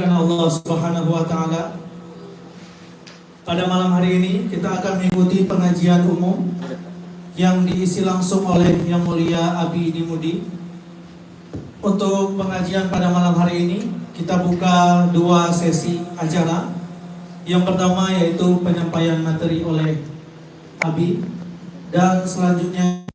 Allah Subhanahu wa taala. Pada malam hari ini kita akan mengikuti pengajian umum yang diisi langsung oleh Yang Mulia Abi Dimudi. Untuk pengajian pada malam hari ini kita buka dua sesi acara. Yang pertama yaitu penyampaian materi oleh Abi, dan selanjutnya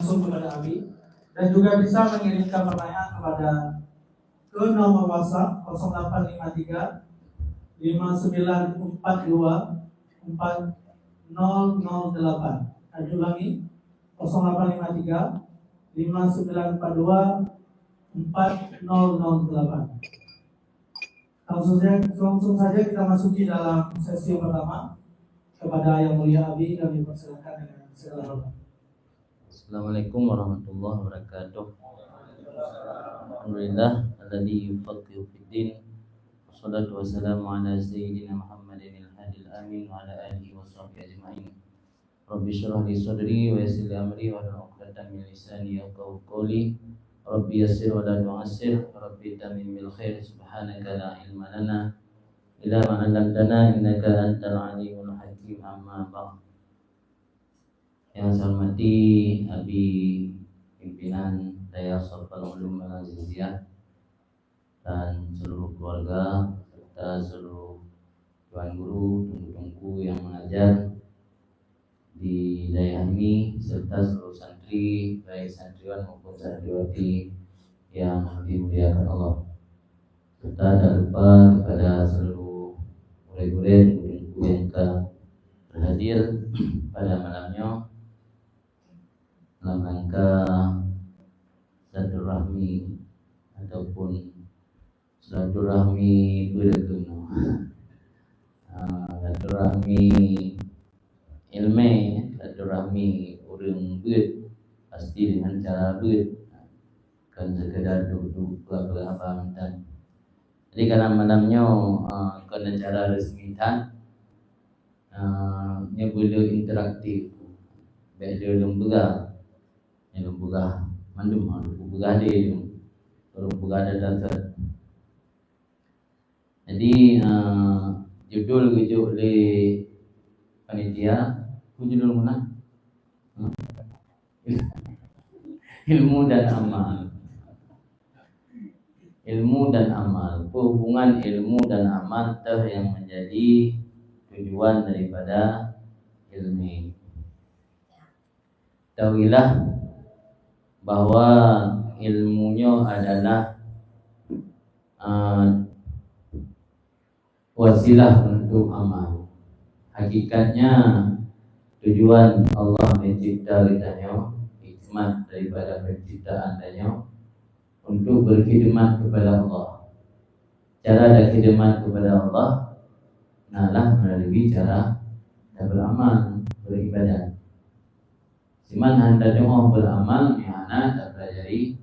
langsung kepada Abi, dan juga bisa mengirimkan pertanyaan kepada ke nomor WhatsApp 0853 5942 4008. Saya ulangi, 0853 5942 4008. Langsung saja kita masuki dalam sesi pertama. Kepada Yang Mulia Abi kami persilakan dengan segala hormat. Assalamualaikum warahmatullahi wabarakatuh. Alhamdulillah alladzi yufaqihu fiddin. Wassalatu wassalamu ala sayyidina Muhammadin al-hadil amin wa ala alihi wa sahbihi ajma'in. Rabbi shrah li sadri wa yassir li amri wa hlul 'uqdatam min lisani yafqahu qawli. Rabbi yassir wa la tu'assir. Rabbi tamim bil khair. Subhanaka la ilma lana illa ma 'allamtana innaka antal alimul hakim. Amma ba'd. Yang saya hormati Abi pimpinan Dayasatul Ulum Al-Aziziyah dan seluruh keluarga serta seluruh tuan guru, tunggu-tunggu yang mengajar di daerah ini serta seluruh santri, baik santriwan maupun santriwati yang dimuliakan Allah. Serta tak lupa kepada seluruh murid-murid, tunggu-tunggu yang berhadir pada malamnya dalam rangka silaturahmi ataupun silaturahmi beragama, silaturahmi ilmu, silaturahmi orang beut pasti dengan cara beut, kan sekedar duduk abang dan. Jadi karena malamnya kena cara resmi tan, nya boleh interaktif, belajar lembaga. Yang lembaga mandum, lembaga dia lembaga ada dasar. Jadi judul oleh panitia, judul mana? Ilmu dan amal. Ilmu dan amal, hubungan ilmu dan amal yang menjadi tujuan daripada ilmu. Tahuilah bahwa ilmunya adalah wasilah untuk amal. Hakikatnya tujuan Allah mencipta kitanya, hikmat daripada penciptaan kitanya untuk berkhidmat kepada Allah. Cara berkhidmat kepada Allah adalah melalui cara beramal, beribadah. Siman hendaknya mau beramal, mihana tak pelajari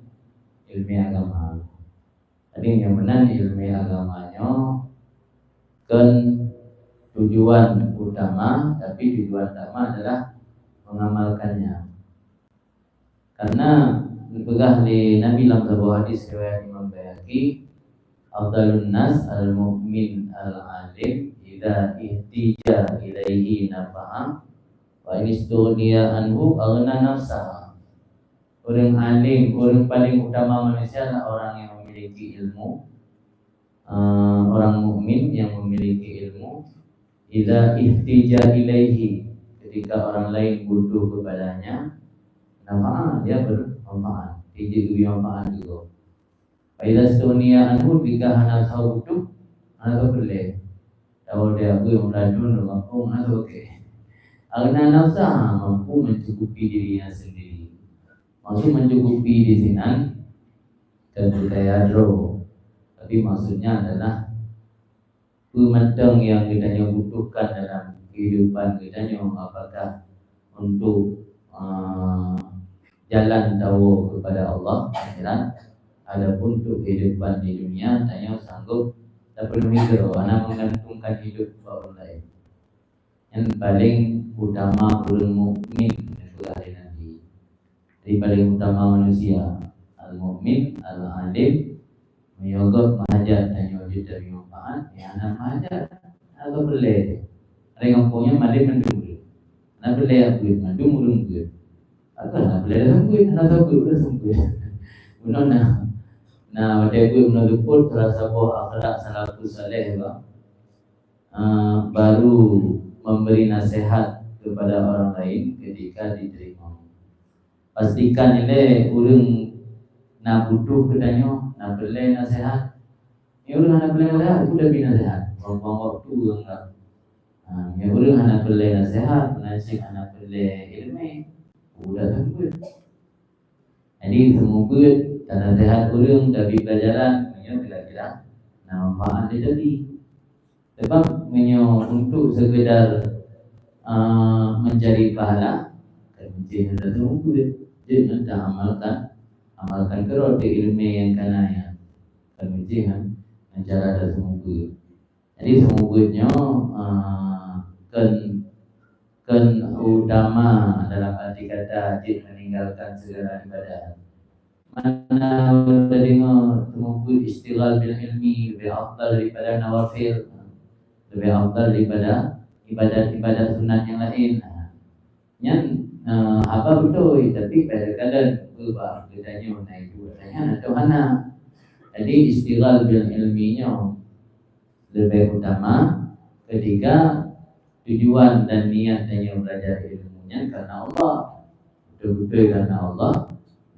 ilmu agama. Jadi yang benar ilmu agamanya kan tujuan utama, tapi tujuan utama adalah mengamalkannya. Karena dipegah di Nabi dalam sebuah hadis riwayat Imam Baihaqi, afdalun nas al-mu'min al-alim idza ihtija ilaihi nafa'a wa istughniya anhu aghna nafsaha. Orang alim, orang paling utama manusia adalah orang yang memiliki ilmu, orang mukmin yang memiliki ilmu. Idza ihtija ilaihi, ketika orang lain butuh kepadanya, nafa'a, dia bermanfaat, tidak bermanfaat juga. Wa idza istughniya anhu, jika hana tahu butuh, ana boleh. Tahu dia aku yang radun, aku ana oke. Aghna nafsaha, mampu mencukupi dirinya sendiri. Maksud mencukupi di sini kebudayaan, tapi maksudnya adalah pemandang yang kita butuhkan dalam kehidupan kita, apakah untuk jalan tahu kepada Allah akhirat, adapun untuk kehidupan di dunia tanya sanggup tak perlu mikir, anak menggantungkan hidup orang lain. yang paling utama ulun mukmin itu ahli Nabi. Jadi paling utama manusia al-mukmin, al-alim, menyogok mahajat dan wajib dari manfaat. Ya anak mahajat atau beli. Ada yang punya mandi mendung. Anak beli apa? Mendung mendung. Atau anak beli sembuh, anak tahu udah sembuh. Benar. Nah, pada gue menurut terasa bahwa akhlak salafus saleh baru memberi nasihat kepada orang lain ketika diterima. Pastikan ini urang nak butuh kedanyo, nak beli nasihat. Ya urang nak beli nasihat, udah bina nasihat. Buang waktu enggak. Ya urang nak beli nasihat, menasih anak beli ilmu, udah tunggu. Jadi semoga nasihat urang dari pelajaran, kira-kira manfaat dia jadi. Sebab untuk sekedar mencari pahala, kemudian ada tunggu dia nak amalkan kerja ilmu yang kanaya, kemudian cara ada semoga. Jadi semoganya kan utama dalam arti kata dia meninggalkan segala ibadah. Mana udah dengar semoga istighal bil ilmi lebih afdal daripada nawafil, lebih afdal daripada ibadat-ibadat sunat yang lain. Yang apa betul, tapi pada kadang berubah bedanya naik dua tanya atau mana. Jadi istighal bil ilminya lebih utama ketika tujuan dan niatnya belajar ilmunya karena Allah, betul-betul karena Allah.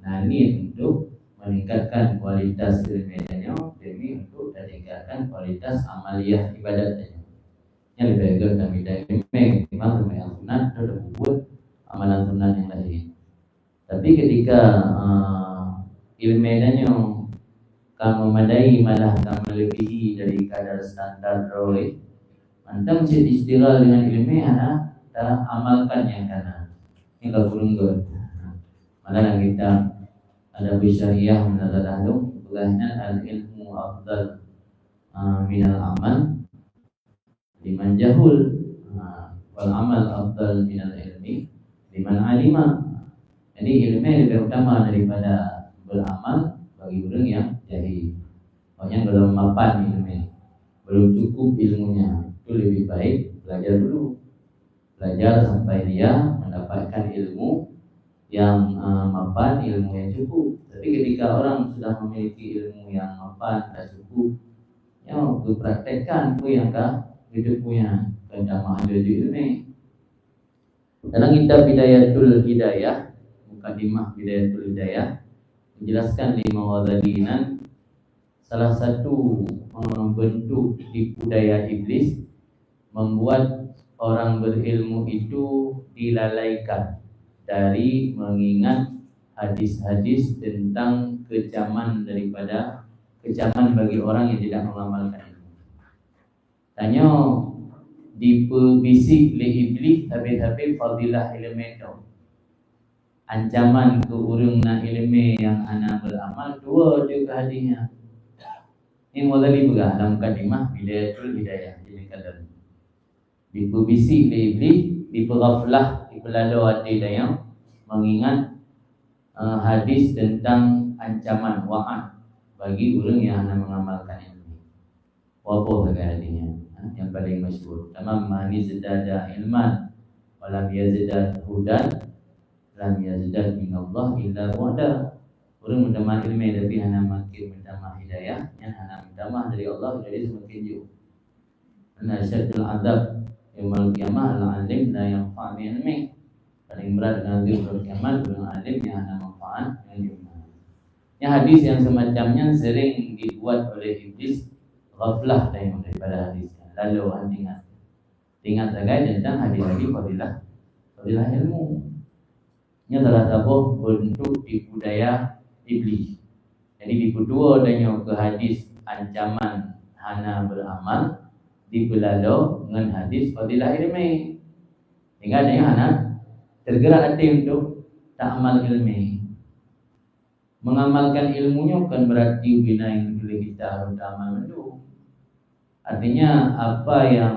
Nah ini untuk meningkatkan kualitas ilmunya, demi untuk meningkatkan kualitas amaliyah ibadahnya. Yang lebih baik kami dari memang yang sunat sudah buat amalan sunat yang lain. Tapi ketika ilmunya kamu memadai malah kamu melebihi dari kadar standar roy, mantap cek istighal dengan ilmu tak amalkan yang kana. Ini kalau kurang good. Malah kita ada bisyariah menurut Ahlum, bukannya al-ilmu afdal minal amal liman jahul, wal amal afdal minal ilmi liman alima. Jadi ilmu lebih utama daripada beramal bagi orang yang jahil. Pokoknya belum mapan ilmu, belum cukup ilmunya, itu lebih baik belajar dulu. Belajar sampai dia mendapatkan ilmu yang mapan, ilmu yang cukup. Tapi ketika orang sudah memiliki ilmu yang mapan dan cukup, ya dipraktekkan itu yang hidupnya kepada mahadul ilmu. Dalam kitab Bidayatul Hidayah, Mukadimah Bidayatul Hidayah, menjelaskan 5 wadadinan. Salah satu bentuk tipu daya iblis membuat orang berilmu itu dilalaikan dari mengingat hadis-hadis tentang kecaman bagi orang yang tidak mengamalkan ilmu. Tanya dipebisik oleh iblis habis-habis fadilah ilmu itu. Ancaman ke urang nak ilmu yang anak beramal dua juga hadisnya. Ini mulai berah dalam mukadimah Bidayatul Hidayah. Jadi kata dipebisik oleh iblis, diperghaflah, dipelalu hati dia mengingat hadis tentang ancaman wa'ad bagi orang yang anak mengamalkan ilmu. Apa hadisnya? Yang paling masyhur, tamam mani zadada ilman walam yazidad hudan lam yazidad minallah illa wa'da. Orang menambah ilmu tapi hanya makin menambah hidayah, yang hanya menambah dari Allah jadi semakin jauh. Karena syaitul adab yaumul qiyamah al-alim la yanfa' bi ilmi. Paling berat dengan hari kiamat dengan alim yang hanya manfaat yang ilmu. Ya hadis yang semacamnya sering dibuat oleh iblis ghaflah daripada hadis. Lalu ingat lagi tentang hadis-hadis fadilah ilmu. Ini salah satu bentuk tipu daya iblis. Jadi tipu dua adanya ke hadis ancaman hana beramal dipelalu dengan hadis fadilah ilmu. Sehingga adanya hana tergerak hati untuk tak amal ilmu. Mengamalkan ilmunya bukan berarti bina yang boleh kita harus amal dulu. Artinya apa yang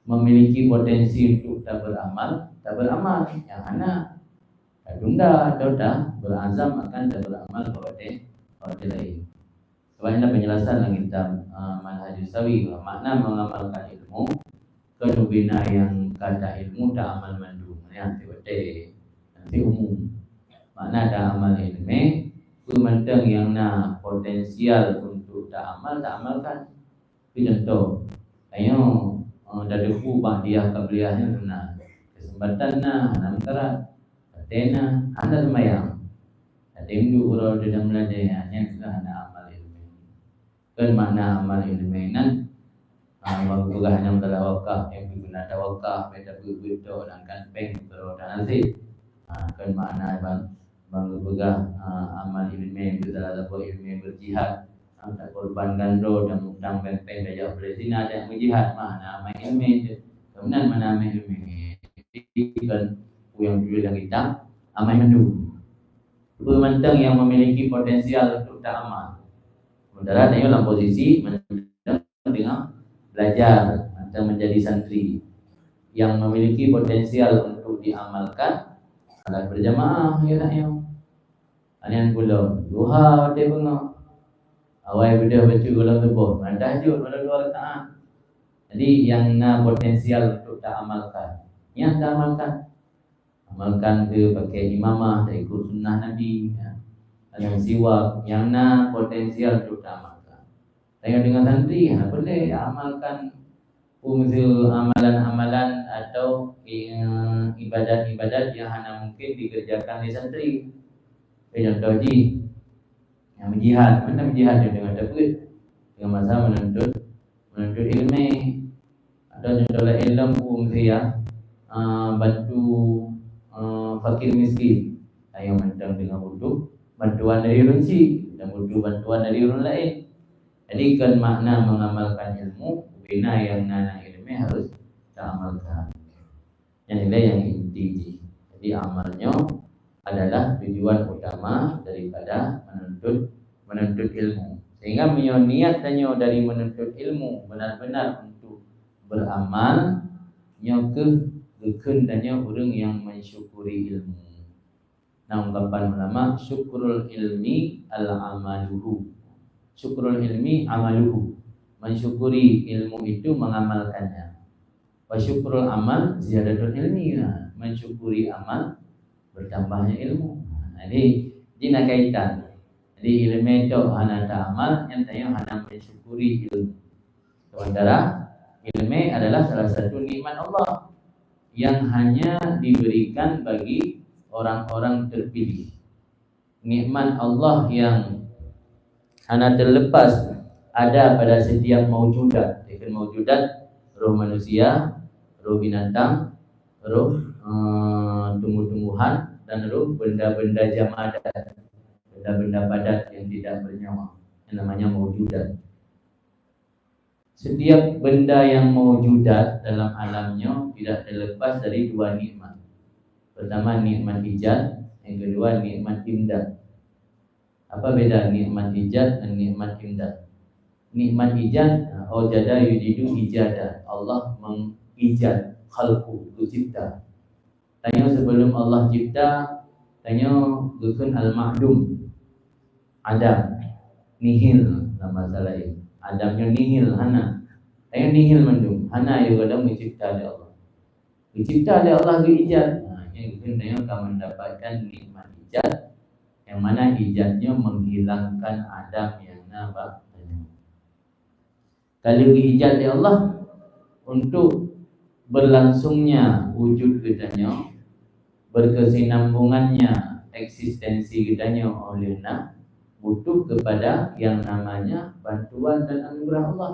memiliki potensi untuk tak beramal, yang anak tunda atau dah berazam akan tak beramal kepada lain. Sebab ini penjelasan dalam kitab Manhajus Sawi, makna mengamalkan ilmu kedubina yang kata ilmu tak amal mandu, nanti umum. Makna tak amal ilmu pemandang yang na potensial untuk tak amalkan. Contoh, ayo dah debu bah dia kabliahnya benar. Kesempatan na anak kerat, katena anda semayang. Ada imdu urau dalam meladainya sudah anak amal ilmu. Kan makna amal ilmu nan waktu hanya dalam wakaf yang digunakan wakaf beda begitu dan kan peng berodan nasib. Kan makna bang berpegang amal ilmu dalam ilmu berjihad. Tak korban gandro dan mutang pempeng daya berzina dan berjihad mana amal ilmu. Kemudian mana amal ilmu kan yang dulu yang kita amal mandu. Pemandang yang memiliki potensial untuk tak amal. Sementara dia dalam posisi dengan belajar atau menjadi santri yang memiliki potensial untuk diamalkan salat berjamaah ya nak yo. Anian pula duha wate bunga. Awal benda baca dalam tubuh, tahajud pada 2 rakaat. Jadi yang na potensial untuk tak amalkan. Yang tak amalkan ke pakai imamah, tak ikut sunnah Nabi, ada siwak yang na potensial untuk tak amalkan. Tengok dengan santri, boleh amalkan unsur amalan-amalan atau ibadat-ibadat yang hanya mungkin dikerjakan di santri. Contoh yang berjihad, mana berjihad dengan dapat dengan masa menuntut ilmu atau contoh ilmu dia bantu fakir miskin yang mentang dengan butuh bantuan dari runci dan butuh bantuan dari orang lain. Jadi kan makna mengamalkan ilmu bina yang nana ilmu harus diamalkan. Yang ini yang inti. Jadi amalnya adalah tujuan utama daripada menuntut ilmu. Sehingga niat tanya dari menuntut ilmu benar-benar untuk beramal ke tanya orang yang mensyukuri ilmu. Nah, ungkapan ulama syukrul ilmi al-amaluhu. Syukrul ilmi amaluhu. Mensyukuri ilmu itu mengamalkannya. Wa syukrul amal ziyadatul ilmi. Mensyukuri amal bertambahnya ilmu. Jadi nak kaitan. Jadi ilmu itu hanya tak amal, yang tanya hanya mensyukuri ilmu. Sementara ilmu adalah salah satu nikmat Allah yang hanya diberikan bagi orang-orang terpilih. Nikmat Allah yang hanya terlepas ada pada setiap maujudat. Ikan maujudat, roh manusia, roh binatang, roh tumbuh-tumbuhan dan roh benda-benda jamadat, benda-benda padat yang tidak bernyawa, yang namanya maujudat. Setiap benda yang maujudat dalam alamnya tidak terlepas dari 2 nikmat. Pertama nikmat ijad, yang kedua nikmat imdad. Apa beda nikmat ijad dan nikmat imdad? Nikmat ijad, awjada yujidu ijada. Allah mengijad khalqu, cipta. Tanya sebelum Allah cipta, tanya gukun al-ma'dum, Adam, nihil nama masalah ini. Adamnya nihil, hana. Tanya nihil mandum, hana yang ada mencipta oleh Allah. Dicipta oleh Allah ke ijad. Yang gukun tanya akan mendapatkan nikmat ijad, yang mana ijadnya menghilangkan Adam yang nampak. Kalau ijad oleh Allah untuk berlangsungnya wujud kitanya, berkesinambungannya eksistensi kitanya olehna butuh kepada yang namanya bantuan dan anugerah Allah.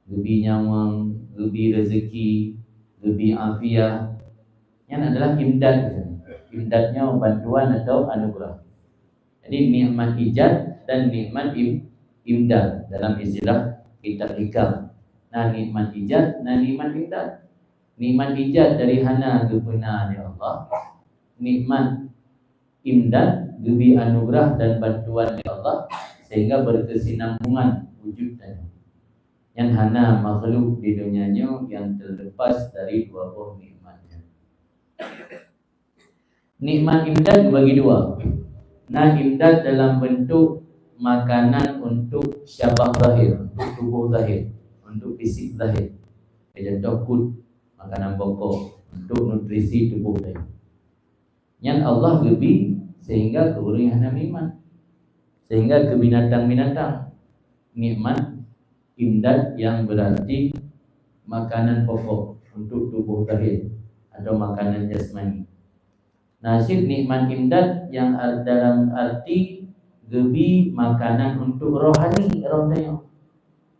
Lebih nyawang, lebih rezeki, lebih afiah, yang adalah imdad. Imdadnya bantuan atau anugerah. Jadi nikmat ijad dan nikmat imdad dalam istilah kitab hikam. Nah, nikmat ijad, nah nikmat imdad. Nikmat ijad dari hana guna ya Allah. Nikmat imdad gebi anugerah dan bantuan ya Allah sehingga berkesinambungan wujudnya. yang hana makhluk di dunianya yang terlepas dari dua buah nikmatnya. Nikmat imdad bagi dua. Nah, imdad dalam bentuk makanan untuk syabah zahir, untuk tubuh zahir, untuk fisik zahir. Contoh food, makanan pokok untuk nutrisi tubuh zahir. Yang Allah lebih sehingga keuringan iman, sehingga ke binatang-binatang nikmat imdad yang berarti makanan pokok untuk tubuh zahir atau makanan jasmani. Nasib nikmat imdad yang dalam arti gebi makanan untuk rohani, rohani.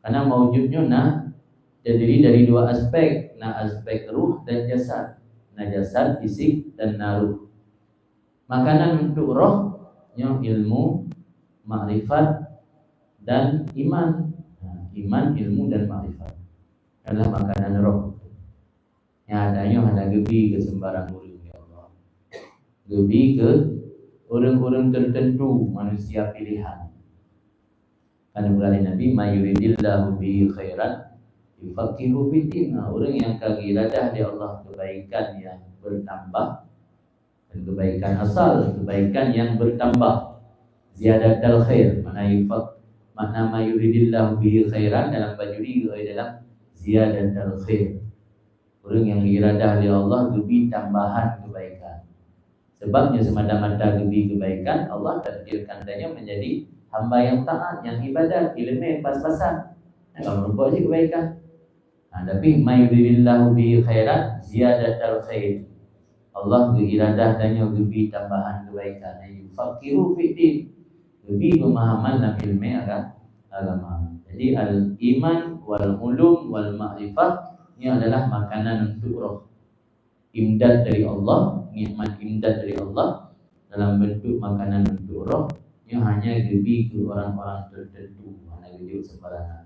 Karena mewujudnya terdiri dari dua aspek, aspek ruh dan jasad. Jasad, fisik dan ruh. Makanan untuk roh ilmu, makrifat dan iman. Iman, ilmu dan makrifat adalah makanan roh. Yang adanya ada gebi ke sembarang orang, ya Allah. Gebi ke orang-orang tertentu, manusia pilihan. Karena berkata Nabi, "Mayuridillahu bihi khairan yufaqihu fiddin." Orang yang kagiradah di Allah kebaikan yang bertambah, dan kebaikan asal, kebaikan yang bertambah. Ziyadatul khair, makna mayuridillahu bihi khairan dalam bajuri dalam ziyadatul khair. Orang yang iradah oleh Allah gebi tambahan kebaikan. Sebabnya semata-mata gebi kebaikan, Allah takdirkan dia menjadi hamba yang taat, yang ibadat, ilmu pas-pasan. Kalau berbuat je kebaikan. Tapi mayuridillahu bihi khairan ziyadatul khair. Allah beriradah dan gebi tambahan kebaikan. Yufaqihu fiddin. Lebih pemahaman dalam ilmu agama. Jadi al-iman wal ulum wal ma'rifah ini adalah makanan untuk roh. Imdad dari Allah, nikmat imdad dari Allah dalam bentuk makanan untuk roh yang hanya lebih ke orang-orang tertentu, hanya lebih sembarangan.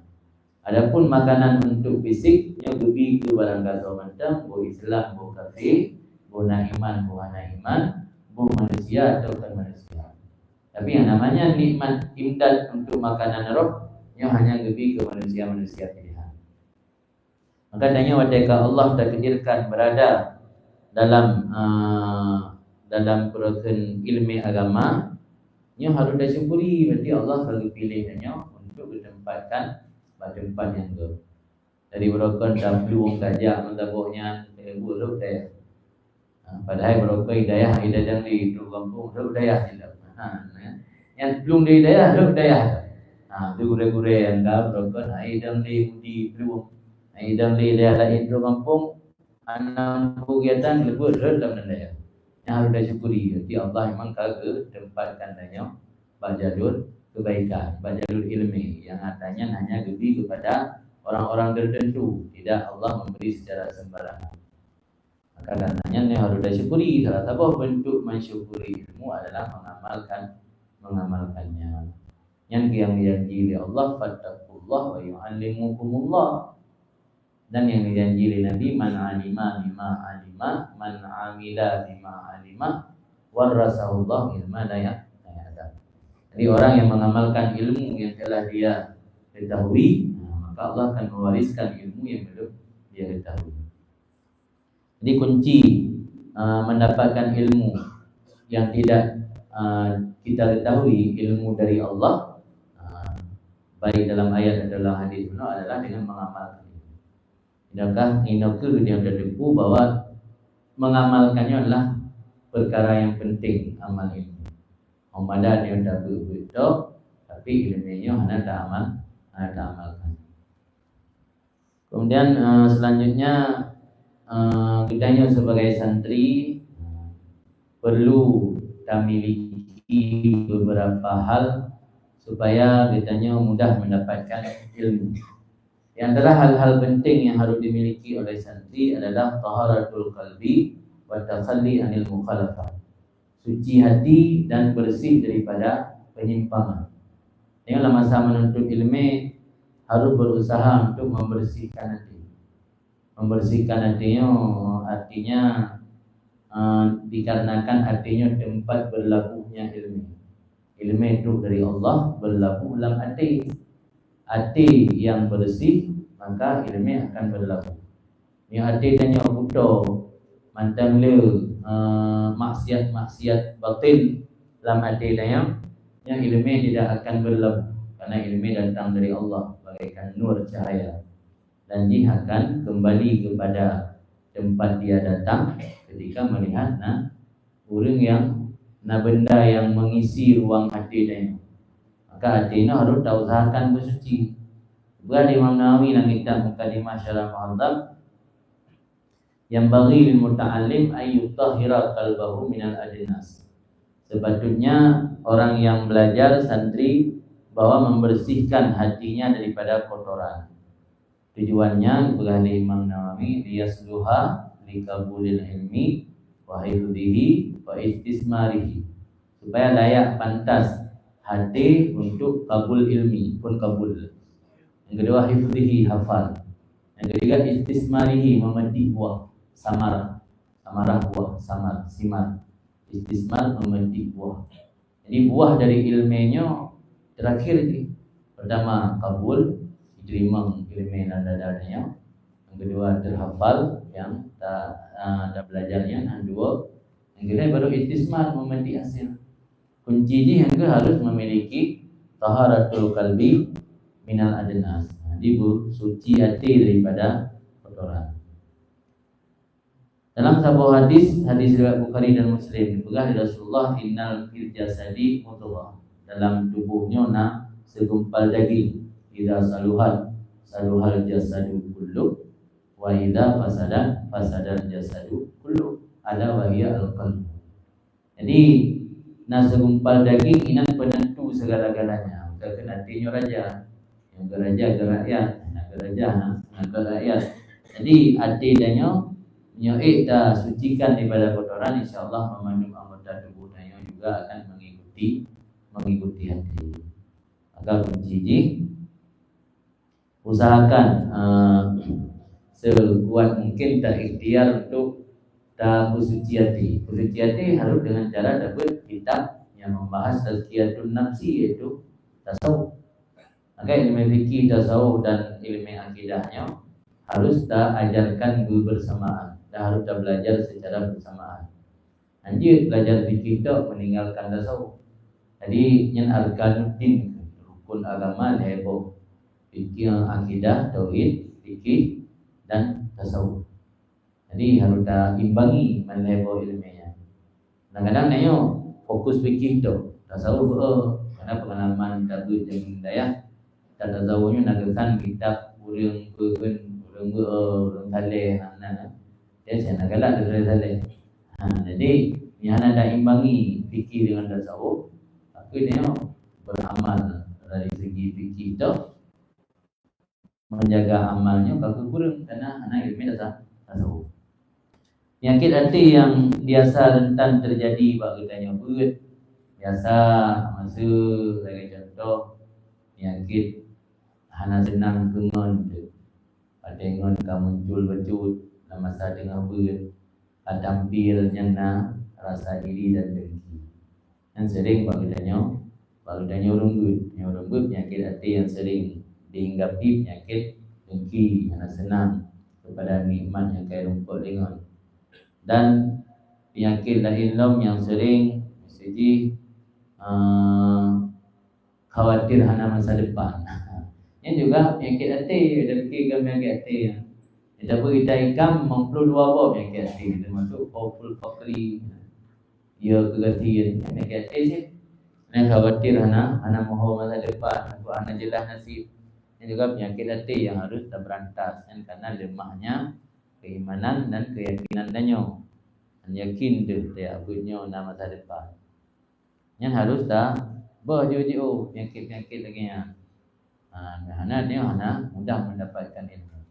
Adapun makanan untuk fisik yang lebih ke barang kata macam bo Islam, bo kafir, bo iman, bo iman, bo manusia atau bukan manusia. Tapi yang namanya nikmat imdad untuk makanan roh yang hanya lebih ke manusia-manusia pilihan. Maka tanya ketika Allah takdirkan berada dalam proses ilmu agama, nya harus disyukuri. Berarti Allah selalu pilihnya untuk ditempatkan pada tempat yang baik. Dari berokon dahulu gajah mentabuhnya buruk daya. Padahal berokon hidayah yang di kampung buruk daya tidak. Yang belum di daerah, belum daerah. Itu gure-gure yang kau berokon, idam di belum, idam di daerah lain belum kampung, anak kegiatan lebih dalam daerah. Yang harus disyukuri. Jadi Allah memang kagak tempatkan danya bajalur kebaikan, bajalur ilmi yang artinya hanya lebih kepada orang-orang tertentu, tidak Allah memberi secara sembarangan. Maka karenanya yang harus disyukuri. Salah satu bentuk mensyukuri ilmu adalah mengamalkannya. Yang dijanji oleh Allah, fattaqullah wa yu'allimukumullah. Dan yang dijanji oleh Nabi, man alima bima alima, man amila bima alima, warasahullah ilma la ya'lam. Jadi orang yang mengamalkan ilmu yang telah dia ketahui, maka Allah akan mewariskan ilmu yang belum dia ketahui. Jadi kunci mendapatkan ilmu yang tidak kita ketahui, ilmu dari Allah, baik dalam ayat atau dalam hadis adalah dengan mengamalkan. Adakah inokul yang terdepu bahwa mengamalkannya adalah perkara yang penting, amal ilmu. Umadah dia dah betul, tapi ilmunya hanya tak amalkan. Kemudian selanjutnya kita sebagai santri perlu kita miliki beberapa hal supaya kita mudah mendapatkan ilmu. Di antara hal-hal penting yang harus dimiliki oleh santri adalah taharatul qalbi wa takhalli anil mukhalafah. Suci hati dan bersih daripada penyimpangan. Yang dalam masa menuntut ilmu harus berusaha untuk membersihkan hati. Membersihkan hatinya artinya dikarenakan hatinya tempat berlabuhnya ilmu. Ilmu itu dari Allah berlabuh dalam hati. Hati yang bersih maka ilmu akan berlaku. Yang hati dan yang buta mantang le maksiat batil dalam hati dan yang ilmu tidak akan berlaku, karena ilmu datang dari Allah bagaikan nur cahaya, dan dia akan kembali kepada tempat dia datang ketika melihat orang yang benda yang mengisi ruang hati dia. Maka hati ini harus kita usahakan bersuci. Berada Imam Nawawi dalam kitab Mukadimah Syarah Muhadzab, yang bagi lil muta'allim ayyutahhira qalbahu minal adnas. Sepatutnya orang yang belajar, santri, bahwa membersihkan hatinya daripada kotoran. Tujuannya berada Imam Nawawi liyasluha likabulil ilmi wa hifdhihi wa istismarihi, supaya layak pantas hati untuk kabul ilmi pun kabul. Yang kedua hifdhihi, hafal. Yang ketiga istismarihi, memetik buah, samarah buah, simar. Istismar, memetik buah. Jadi buah dari ilmunya terakhir ni. Pertama kabul, diterima ilmu nada-nadanya. Yang kedua terhafal, yang tak belajarnya. Yang kedua baru istismar, memetik hasil. Kunci yang harus memiliki taharatul qalbi minal adnas. Jadi suci hati daripada kotoran. Dalam sebuah hadis riwayat Bukhari dan Muslim, berkata Rasulullah, innal fil jasadi mudghah, dalam tubuhnya segumpal daging. Idza saluhal jasadu kullu, wa idza fasadal jasadu kullu, ala wa hiya al-qalb. Jadi segumpal daging ini penentu segala-galanya. Bukan hatinya raja, yang raja ke rakyat, ke rakyat. Jadi hati danyo dah sucikan daripada kotoran, insyaallah memandung anggota tubuh danyo juga akan mengikuti hati. Maka kunci usahakan sekuat mungkin tak ikhtiar untuk tak bersuci hati. Bersuci hati harus dengan cara dapat kitab yang membahas tazkiyatun nafsi, yaitu tasawuf. Maka ilmu fikih, tasawuf dan ilmu akidahnya harus kita ajarkan bersamaan, dan harus kita belajar secara bersamaan. Anjir belajar fikih itu meninggalkan tasawuf. Jadi yang arkanuddin, rukun agama heboh, fikih, akidah, tauhid, fikih dan tasawuf. Jadi harus kita imbangi heboh ilmunya. Kadang-kadang nanya fokus fikih itu, tasawuf karena pengalaman tabut dan daya. Dan tasawufnya nagakan kitab urang saleh dia saya nagalah dari saleh. Jadi yang ada imbangi fikih dengan tasawuf, tapi dia beramal dari segi fikih itu menjaga amalnya kalau kurang, karena anak ilmu tasawuf. Penyakit hati yang biasa rentan terjadi bagi tanya berat, biasa masuk sebagai contoh penyakit hana senang kengon tu. Pada ngon ka muncul becut dalam masa tengah berat, tampil nyana rasa iri dan dengki. Yang sering bagi tanya orang good penyakit hati yang sering dihinggapi penyakit dengki, hana senang kepada nikmat yang kaya rumput lengon. Dan penyakit lahilom yang sering mesti khawatir hana masa depan. Ini juga penyakit hati, ada fikir penyakit hati. Kita kita ikam mengperlu dua bab penyakit hati, termasuk khawful faqri, ya kegatian penyakit hati sih. Ini khawatir hana mahu masa depan, hana jelas nasib. Ini juga penyakit hati yang harus kita berantas, karena lemahnya keimanan dan keyakinan danyo. Yakin tu dia punya masa depan. Yang harus dah berjauh-jauh penyakit-penyakit lagi ya. Hana mudah mendapatkan ilmu.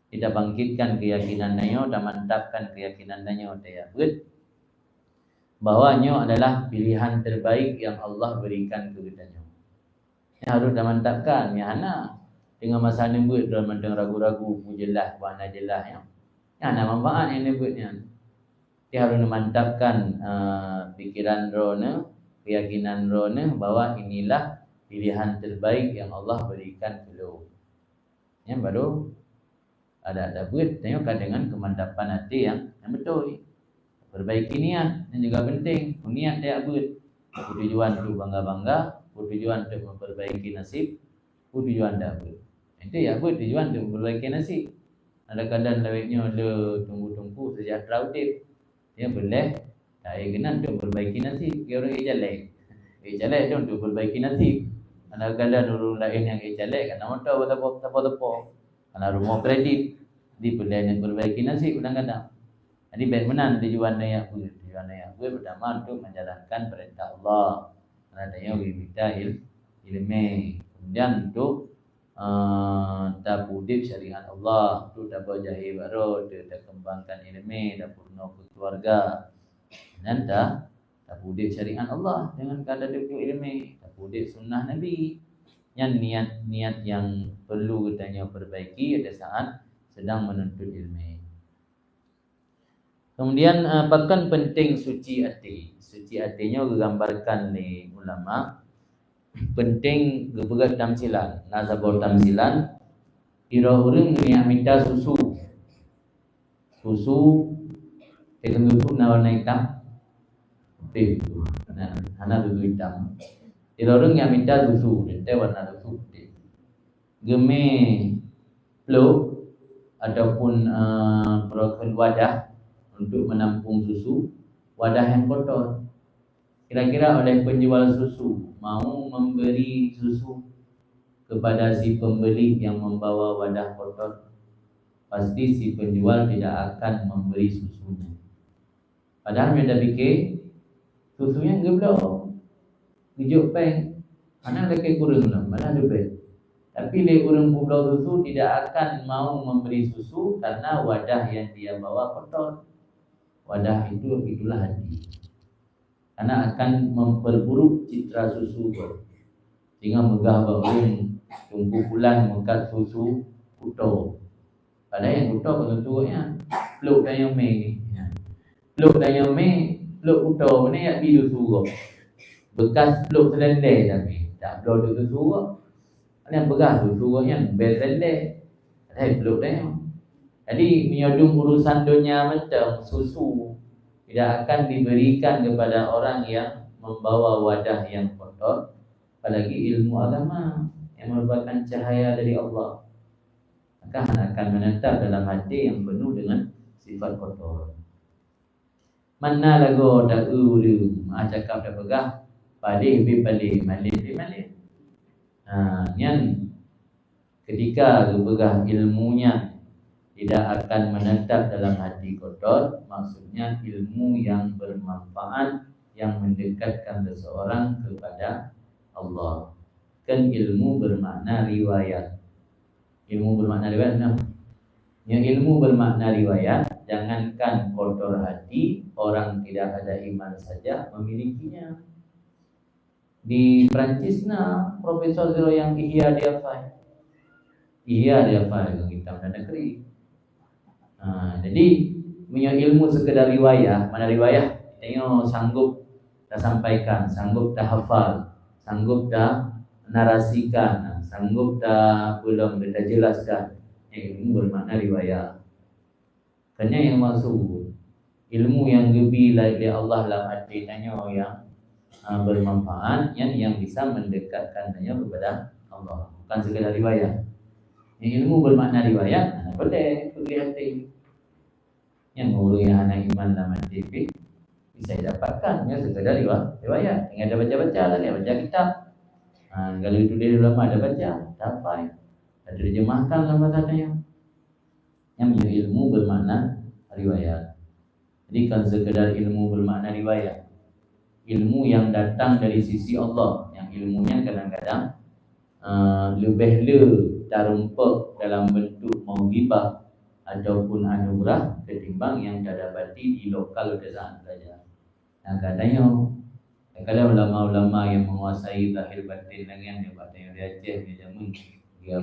Kita bangkitkan keyakinan danyo dan mantapkan keyakinan danyo dia. Bahwa nyo adalah pilihan terbaik yang Allah berikan kepada nyo. Yang harus dah mantapkan. Hana dengan masa ni buat dalam mandang ragu-ragu, jelas, warna jelas yang. Hana manfaat yang dia buatnya. Dia harus memantapkan pikiran rona, keyakinan rona bahwa inilah pilihan terbaik yang Allah berikan dulu. Yang baru ada buat tengokkan dengan kemantapan hati yang betul. Perbaiki niat yang juga penting. Niat dia buat tujuan tu bangga-bangga, tujuan untuk memperbaiki nasib, tujuan dah buat. Itu ya buat tujuan untuk memperbaiki nasib. Ada kadang lewatnya ada tunggu-tunggu sejahtera utip. Dia boleh tak kena untuk memperbaiki nasib. Dia orang jelek. Jelek tu untuk memperbaiki nasib. Ada kadang orang lain yang jelek kerana motor tepo-tepo. Kerana rumah kredit. Dia boleh memperbaiki nasib kadang-kadang. Jadi bagaimana tujuan dia buat? Tujuan dia buat pertama untuk menjalankan perintah Allah. Kerana dia minta ilmu. Kemudian untuk tapudip syariat Allah, tu dapat jahil baru, dia kembangkan ilmu, dapat purna keluarga. Dan tapudip syariat Allah dengan kadar dia ilmu, tapudip sunnah Nabi. Yang niat-niat yang perlu kita perbaiki pada saat sedang menuntut ilmu. Kemudian bahkan penting suci hati. Suci hatinya digambarkan ni ulama. Penting gebegat tamsilan, nazabor tamsilan. Kira orang yang minta susu, tekan susu warna hitam, putih tu, hana susu hitam. Kira orang yang minta susu, dia warna susu putih. Geme plug ataupun broken wadah untuk menampung susu, wadah yang kotor. Kira-kira oleh penjual susu mau memberi susu kepada si pembeli yang membawa wadah kotor, pasti si penjual tidak akan memberi susunya. Padahal dia dah fikir susunya geblok, hijuk peng, mana lagi kurang lah, mana ada bed. Tapi dia kurang pulau susu tidak akan mau memberi susu karena wadah yang dia bawa kotor. Wadah itulah hati. Karena akan memperburuk citra susu tu. Sehingga megah orang tunggu bulan mengkat susu kuto. Padahal yang kuto bentuknya peluk dan yang ni. Peluk dan yang peluk kuto ni ya bi susu ko. Bekas peluk selendai tapi tak peluk susu ko. Yang bekas susu ko yang selendai. Ada peluk dan yang. Jadi menyodung urusan dunia macam susu tidak akan diberikan kepada orang yang membawa wadah yang kotor, apalagi ilmu agama yang merupakan cahaya dari Allah. Maka akan menetap dalam hati yang penuh dengan sifat kotor. Mana lagu dah ulu, cakap dah pegah, palih bi palih, malih bi malih. Yang ketika pegah ilmunya tidak akan menetap dalam hati kotor, maksudnya ilmu yang bermanfaat yang mendekatkan seseorang kepada Allah. Kan ilmu bermakna riwayat. Ilmu bermakna riwayat nah. Yang ilmu bermakna riwayat, jangankan kotor hati, orang tidak ada iman saja memilikinya. Di Perancis Profesor Zero yang Ihya dia faham kita dalam negeri. Jadi punya ilmu sekedar riwayah, mana riwayah tengok sanggup dah sampaikan, sanggup dah hafal, sanggup dah narasikan, sanggup dah belum dah jelaskan. Yang ilmu bermakna riwayah. Kerana yang maksud ilmu yang lebih oleh Allah dalam hati tanya yang bermanfaat, yang bisa mendekatkan tanya kepada Allah, bukan sekedar riwayah. Yang ilmu bermakna riwayat, boleh pergi hati. Yang guru yang anak iman dalam hati bisa didapatkan ya sekedar riwayat. Tinggal ada baca-baca lagi, baca kitab. Kalau itu dia ulama ada baca, sampai ada terjemahkan dalam bahasanya. Yang ilmu bermakna riwayat. Jadi kan sekedar ilmu bermakna riwayat. Ilmu yang datang dari sisi Allah, yang ilmunya kadang-kadang lebih tarumpuk dalam bentuk maugibah ataupun anugerah ketimbang yang didapati di lokal desa saja. Katanya kadang ulama-ulama yang menguasai zahir batin dengan yang katanya di Aceh di zaman dia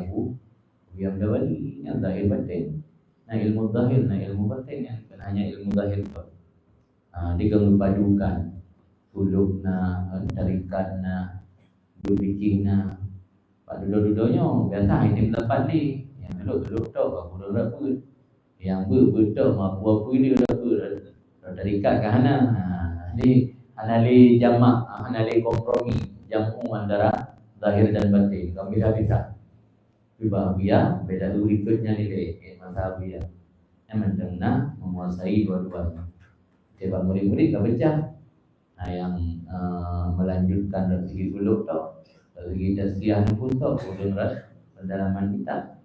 yang dawali yang zahir batin. Ilmu zahir, ilmu batin yang bukan hanya ilmu zahir tu. Diganggu padukan sulukna, tarikatna, berfikirna. Pada dua-duanya biasa ini dapat ni. Yang beluk tok aku dah apa. Yang tok apa ini dah apa. Dari kat ke hana. Jadi hanali jamak, hanali kompromi, jamu antara zahir dan batin. Kau bisa. Bibahiyah beda berikutnya nilai mazhabiyah. Yang mendengar menguasai dua-duanya. Sebab murid-murid tak baca. Yang melanjutkan dari segi suluk tau, dari segi tazkiyah nufus tau, kemudian pendalaman kita.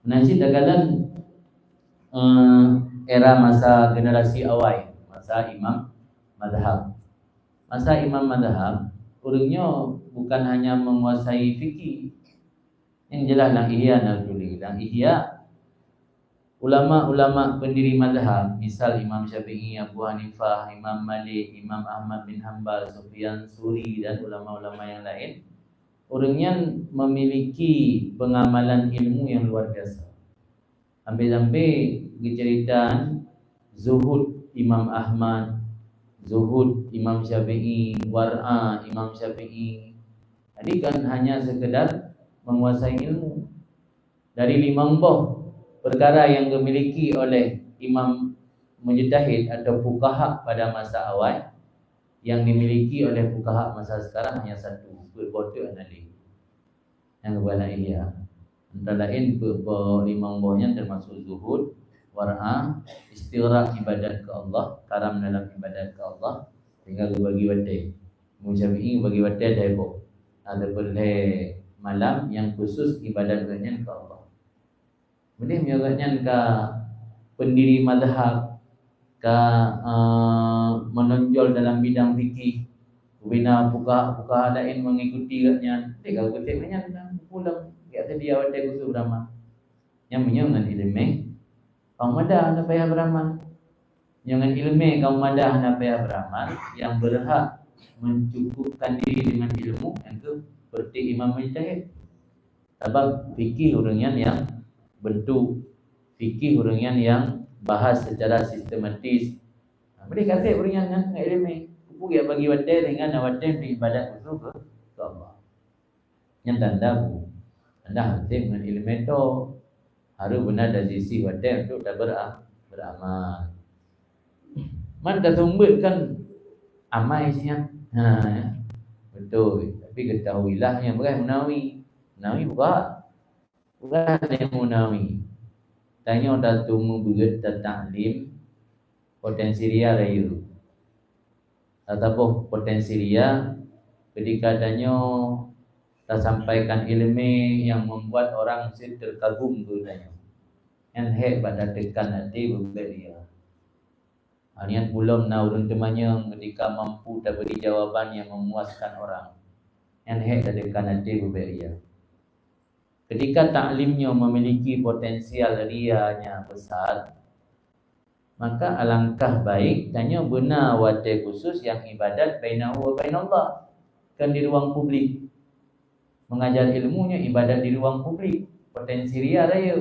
Menajid dagalan era masa generasi awal, masa imam madhab. Masa imam madhab, orangnya bukan hanya menguasai fikih. Yang jelas lang ihya nak tulis. Lang ihya ulama-ulama pendiri mazhab, misal Imam Syafi'i, Abu Hanifah, Imam Malik, Imam Ahmad bin Hanbal, Sufyan Suri dan ulama-ulama yang lain, orangnya memiliki pengamalan ilmu yang luar biasa. Sampai-sampai diceritaan zuhud Imam Ahmad, zuhud Imam Syafi'i, war'a Imam Syafi'i. Jadi kan hanya sekedar menguasai ilmu. Dari 5 perkara yang dimiliki oleh imam mujtahid atau fuqaha pada masa awal, yang dimiliki oleh fuqaha masa sekarang hanya 1, berbodoh anali. Yang kepada ia antara lain 5 buahnya termasuk zuhud, war'a, istighraq ibadat ke Allah, karam dalam ibadat ke Allah, tinggal bagi wadai. Imam Syafi'i bagi wadai daibo. Ada boleh malam yang khusus ibadat ke Allah. Kemudian menyebutkan ke pendiri mazhab, ke menonjol dalam bidang fikih, bina fuqaha lain mengikuti katnya. Kalau kutip banyak pulang kat dia wadai khusus beramal. Yang menyongan ilmu kaum madah nak payah beramal. Jangan ilmu kaum madah nak payah beramal, yang berhak mencukupkan diri dengan ilmu yang ke seperti imam mujtahid. Sebab fikih orangnya yang bentuk, fikih orangnya yang bahas secara sistematis. Mereka kata orangnya dengan ilmu. Punya bagi wadai dengan wadai di ibadat usul ke Allah. Yang tanda hati dengan ilmu itu harus benar dari sisi wadai untuk dah beramal. Man dah sumberkan amal isinya. Betul. Tapi ketahuilah yang bukan Munawi bukan yang Munawi. Tanya dah tunggu begitu taklim potensi dia rayu. Ataupun potensi dia ketika tanya tak sampaikan ilmu yang membuat orang terkagum tanya. Yang hebat dah tekan hati berbeda. Hanya belum naurun temannya ketika mampu tak beri jawapan yang memuaskan orang. Yang hebat dah tekan hati berbeda. Ketika taklimnya memiliki potensial rianya besar, maka alangkah baik tanya benar wadai khusus yang ibadat bainahu wa bainallah, kan di ruang publik. Mengajar ilmunya ibadat di ruang publik, potensi ria raya.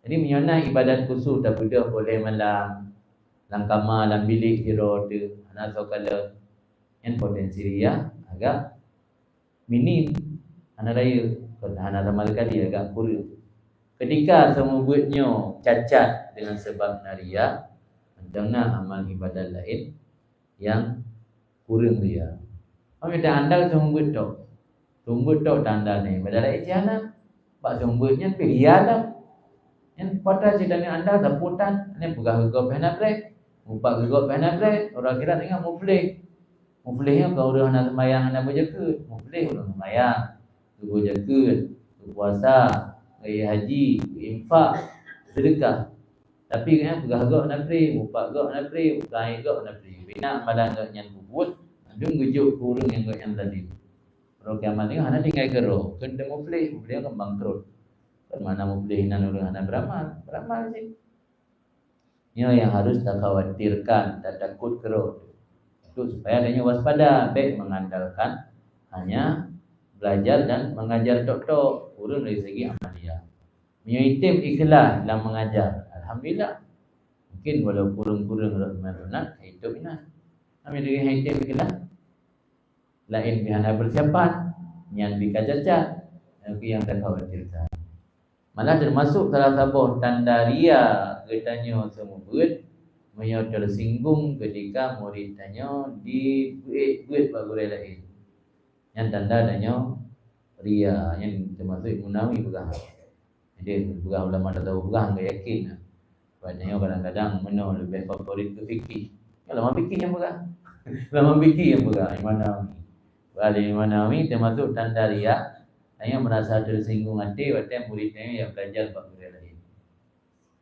Jadi menyona ibadat khusus tak boleh malam langkama dalam bilik irode ana sokala yang potensi ria agak minim ana raya. Hana ramal kali agak kurang. Ketika semua buatnya cacat dengan sebab naria, tentangnya amal ibadat lain yang kurang dia. Kami dah andal semua buat tok. Semua tok tanda ni. Pada lain jana, pak sembuhnya pilihan. Yang pada sidangnya anda taputan, ni pegah gegap hendak break, umpak gegap hendak break. Orang kira tengah muflih. Muflihnya kau dah nak sembahyang hendak berjaga. Muflih orang sembahyang. Tubuh jaga, puasa, haji, infak, sedekah. Tapi kan pegah-gak nak pray, mupak gak nak pray, kain gak nak pray. Bina amalan gak yang bubut, andung gujuk kurung yang gak yang tadi. Program ni hana tinggal kero, kan demo play, beliau kan bangkrut. Kan mana muflih nan orang hana beramal sih. Ini yang harus tak khawatirkan, tak takut kero. Itu supaya adanya waspada, baik mengandalkan hanya belajar dan mengajar tok-tok urun dari segi amalia. Menyaitim ikhlas dalam mengajar. Alhamdulillah. Mungkin walau kurung-kurung rahmat hidup ini. Kami dengan haitim ikhlas. Lain bihana persiapan, yang bika cacat, yang tak khawatirkan. Malah termasuk salah satu tanda ria katanya semua buat menyo tersinggung ketika murid tanya di buat pak guru lain. Yang tanda tanya ria yang termasuk munawi pegang. Jadi pegang ulama tak tahu pegang enggak yakin. Banyak kadang-kadang mana lebih favorit ke fikih. Kalau fikih yang pegang. Ulama fikih yang pegang Imam Nawawi termasuk tanda ria. Saya merasa tersinggung hati, waktu muridnya yang belajar pak guru lain.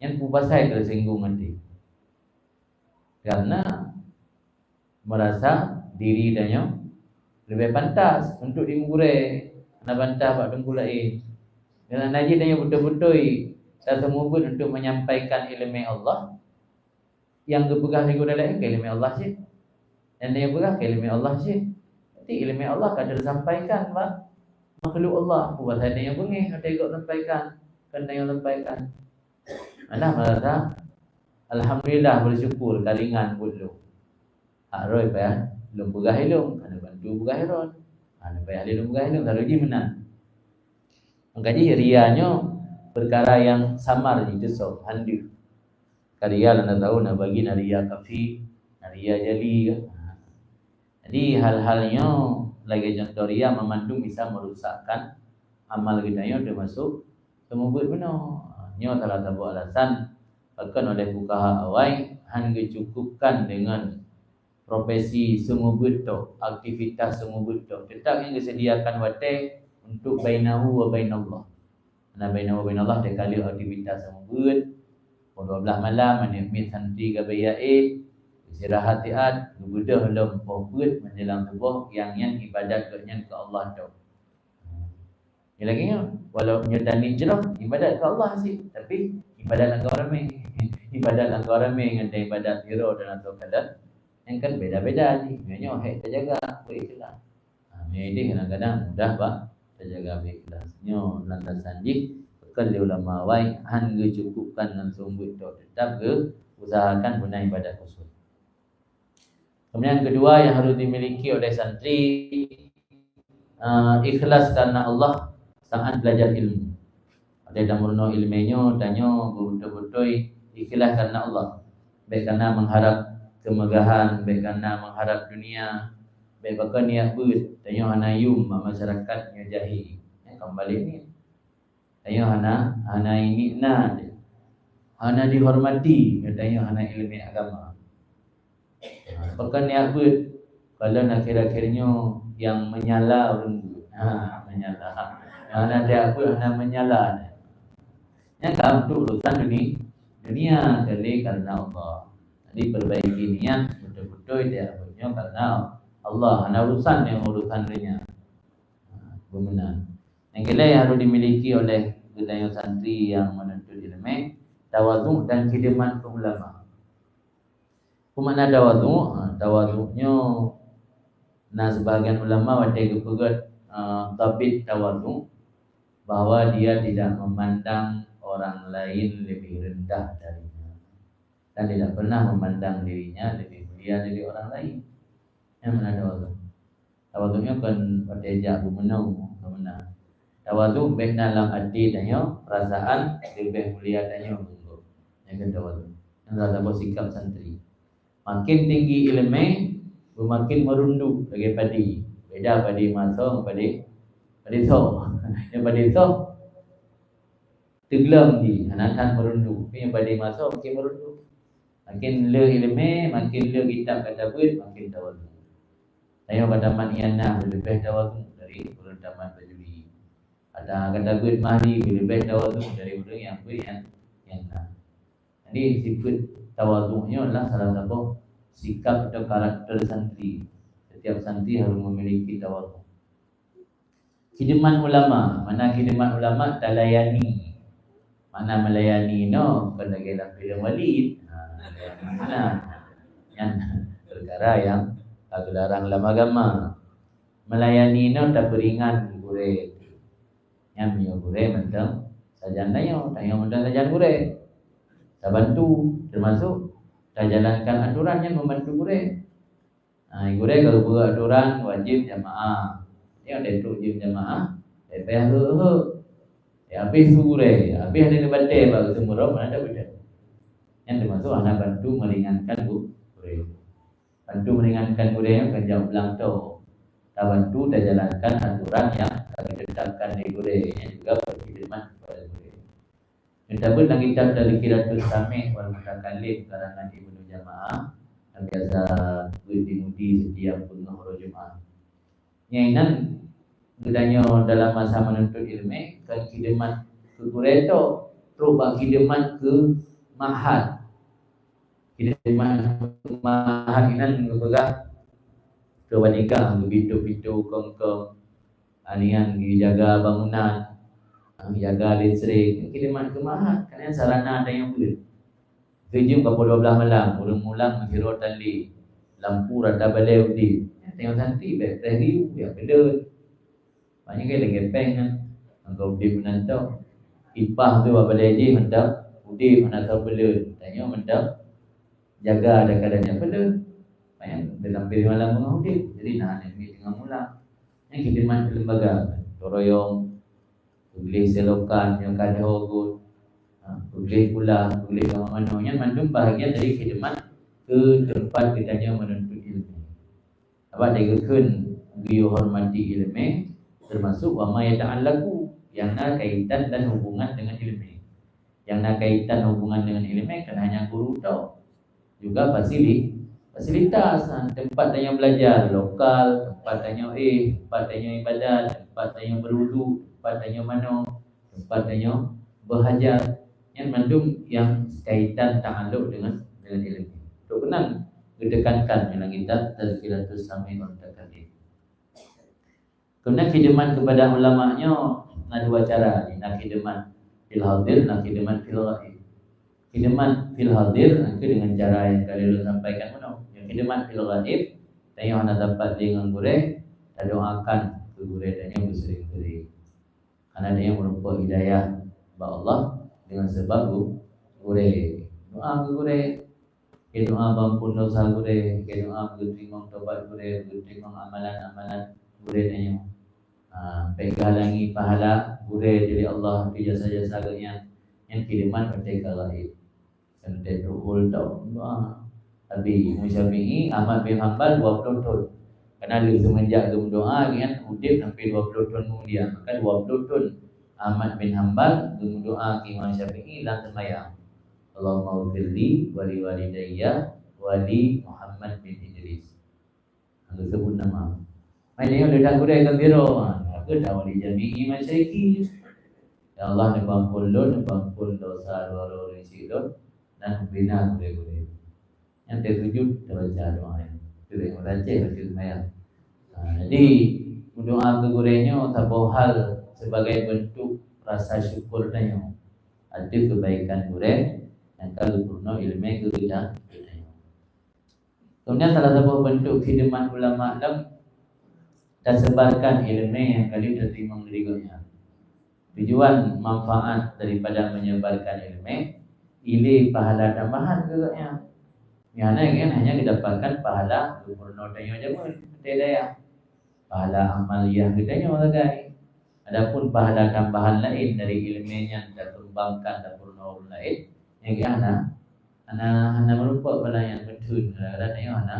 Yang kupasai tersinggung hati, karena merasa diri danya lebih pantas untuk dimugure, nak bantah pak dengku lain. Dan najis danya betul-betul tak semua pun untuk menyampaikan ilmu Allah. Yang kepegah di guru lain ke ilmu Allah sih, dan dia pegah ke ilmu Allah sih. Jadi ilmu Allah kadang disampaikan pak. Makhluk Allah buat ada yang bengih, ada yang sampaikan, kena yang sampaikan. Anda merasa alhamdulillah bersyukur kalingan dulu. Aroi pa belum pegah hilung, ada bantu pegah hiron. Ada pa hilung pegah hilung kalau ji menang. Makanya rianya perkara yang samar itu so handu. Karya anda tahu nak bagi naria kafi, naria jali. Jadi hal-halnya lagi contoh ria memandung bisa merusakkan amal kita yang termasuk semubut benar. Nyo salah satu alasan bahkan oleh fuqaha awai hanya cukupkan dengan profesi semubut tu, aktivitas semubut tu. Tetap yang disediakan wate untuk bainahu wa bainallah. Nah bainahu wa bainallah dia kali aktivitas semubut. Pukul 12 malam menikmati santri ke bayae istirahat tiat, gubudah dalam fokus menjelang subuh yang ibadat ke Allah tu. Yang lagi walau nyedani jerah ibadat ke Allah sih, tapi ibadat langkah ramai. Ibadat langkah ramai dengan ibadat hero dan atau kadar yang kan beda-beda ni. Sebenarnya hak terjaga berikhlas. Ini kadang-kadang mudah pak terjaga berikhlasnya lantasan ji bekal ulama wai han cukupkan langsung buat tu tetap ke usahakan guna ibadat khusus. Kemudian kedua yang harus dimiliki oleh santri ikhlas karena Allah saat belajar ilmu. Ada dalam murno ilmunya tanya betul-betul ikhlas karena Allah. Baik karena mengharap kemegahan, baik karena mengharap dunia, baik bahkan niat buat tanya hanayum masyarakat nyajahi. Kembali ni tanya hana ini hana dihormati, tanya hana ilmu agama. Bahkan niat buat kalau nak kira-kiranya yang menyala orang buat. Menyala. Yang ada apa hana menyala. Yang kamu tu urusan dunia kali karena Allah. Jadi perbaiki niat betul-betul dia punya karena Allah. Hana urusan yang urusan dunia. Benar. Yang kira yang harus dimiliki oleh budaya santri yang menuntut ilmu, tawadhu dan khidmat ke ulama. Kumana tawadhu'nya nah sebahagian ulama wadai kepegat tabit tawadhu bahwa dia tidak memandang orang lain lebih rendah darinya dan tidak pernah memandang dirinya lebih mulia dari orang lain. Yang mana tawadhu? Tawadhu'nya kan wadai jabu menau kemana. Tawadhu baik dalam arti tanya perasaan lebih mulia tanya munggu. Yang tawadhu. Yang ada sikap santri. Makin tinggi ilmu, makin merunduk lagi padi. Beda padi masuk, padi so. Yang padi so, tenggelam di, anak merunduk. Yang padi masuk, makin merunduk. Makin le ilmu, makin le kitab kata buat, makin tawadhu. Saya pada maniana lebih tawadhu dari perutaman bajuri. Ada kata buat mahdi lebih tawadhu dari orang yang buat yang tak. Jadi sifat tawadhu'nya adalah salah satu sikap atau karakter santri. Setiap santri harus memiliki tawadhu. Khidmat ulama, mana khidmat ulama talayani. Mana melayani no sebagai lafil walid. Mana yang perkara yang dilarang dalam agama. Melayani no tak beringan gure. Yang mio gure mentang sajandanya, tanya mentang sajan gure. Tak bantu termasuk tak jalankan aturan yang membantu gure. Gure kalau buat aturan wajib jamaah. Yang ada wajib jamaah, DPH Habis sore, habis ada debatnya baru semua mana ada beda. Yang termasuk anak bantu meringankan gure. Bantu meringankan gure yang kerja ulang tu. Tak bantu dan jalankan aturan yang kami tetapkan di gure yang juga berkhidmat kepada gure. Kita pun kitab dari Qiratus Sami' wal Mutakallim karangan Ibnu Jamaah yang biasa dimudi setiap hari Jumaat. Yang bedanya dalam masa menuntut ilmu kan khidmat ke gure itu terus khidmat ke mahad. Khidmat ke mahad ini juga ke wanita, ke pintu-pintu kong-kong, anian jaga bangunan, jaga listrik, khidmat ke mahad. Kan sarana ada yang boleh. Kerja ke 12 malam, ulang-ulang menghirau tali, lampu rada balai undi. Tengok santri baik tadi ya benda. Banyak ke lagi peng kan. Engkau undi menantau. Ipah tu apa lagi mentau, undi menantau bela. Tanya mentau jaga ada keadaannya bela. Banyak dalam pilih malam mengaudi. Jadi nak ni tengah mula. Yang khidmat lembaga, toroyong, boleh selokan yang kada hogut. Boleh pula, boleh ke mana-mana. Mandum bahagian dari khidmat ke tempat kita menuntut ilmu. Apa dia kekun dia hormati ilmu, termasuk wa ma yata'allaqu yang nak kaitan dan hubungan dengan ilmu. Yang nak kaitan hubungan dengan ilmu kan hanya guru tau. Juga fasilitas, tempat yang belajar lokal, tempat yang tempat yang ibadat, tempat yang berwudu, tempat yang mana, tempat yang berhajat. Yang mandum yang kaitan ta'alluq dengan ilmu. Itu benar ditekankan dalam kitab Tazkiratus Sami' wal Mutakallim. Kemudian khidmat kepada ulama'nya ada dua cara. Nak khidmat fil hadir, nak khidmat fil ghaib. Khidmat fil hadir itu dengan cara yang kalian sampaikan mana. Yang khidmat fil ghaib tanya ana dapat dengan gure, dan doakan ke gure dan yang bersering-sering. Karena dia yang merupakan hidayah kepada Allah dengan sebab gure. Doa ke gure, ke doa ampun dosa gure, ke doa terima taubat gure, terima amalan-amalan gure tanya. Pegalangi pahala gure dari Allah di jasa-jasa kalian yang khidmat kepada ghaib. Dan terul tau doa. Tapi Musyafi'i Ahmad bin Hanbal 20 tahun. Karena dia semenjak dia berdoa kan udip sampai 20 tahun kemudian. Maka 20 tahun Ahmad bin Hanbal berdoa ke Imam Syafi'i dan sembahyang. Allahumma ghfirli wa li walidayya wa li Muhammad bin Idris. Aku sebut nama. Mai dia dah gurau gembira. Aku dah wali jami'i masyayikh. Ya Allah nipampun dosa orang silap dan bina gurau. Yang terwujud terbaca doa. Itu yang membaca baca sembahyang. Jadi berdoa ke guraunya satu hal sebagai bentuk rasa syukur tanya. Ada kebaikan gurau yang kalau purna ilmu ke kita. Kemudian salah satu bentuk khidmat ulama dalam dan sebarkan ilmu yang kali diterima menderiganya. Tujuan manfaat daripada menyebarkan ilmu, ili pahala tambahan juga. Yang kan hanya didapatkan pahala purna tanya aja pun tidak. Pahala amaliyah kitanya lagi. Adapun pahala tambahan lain dari ilmu yang dikembangkan dan purna lain, yang ana merupakan pahala yang betul. Kadang-kadang ana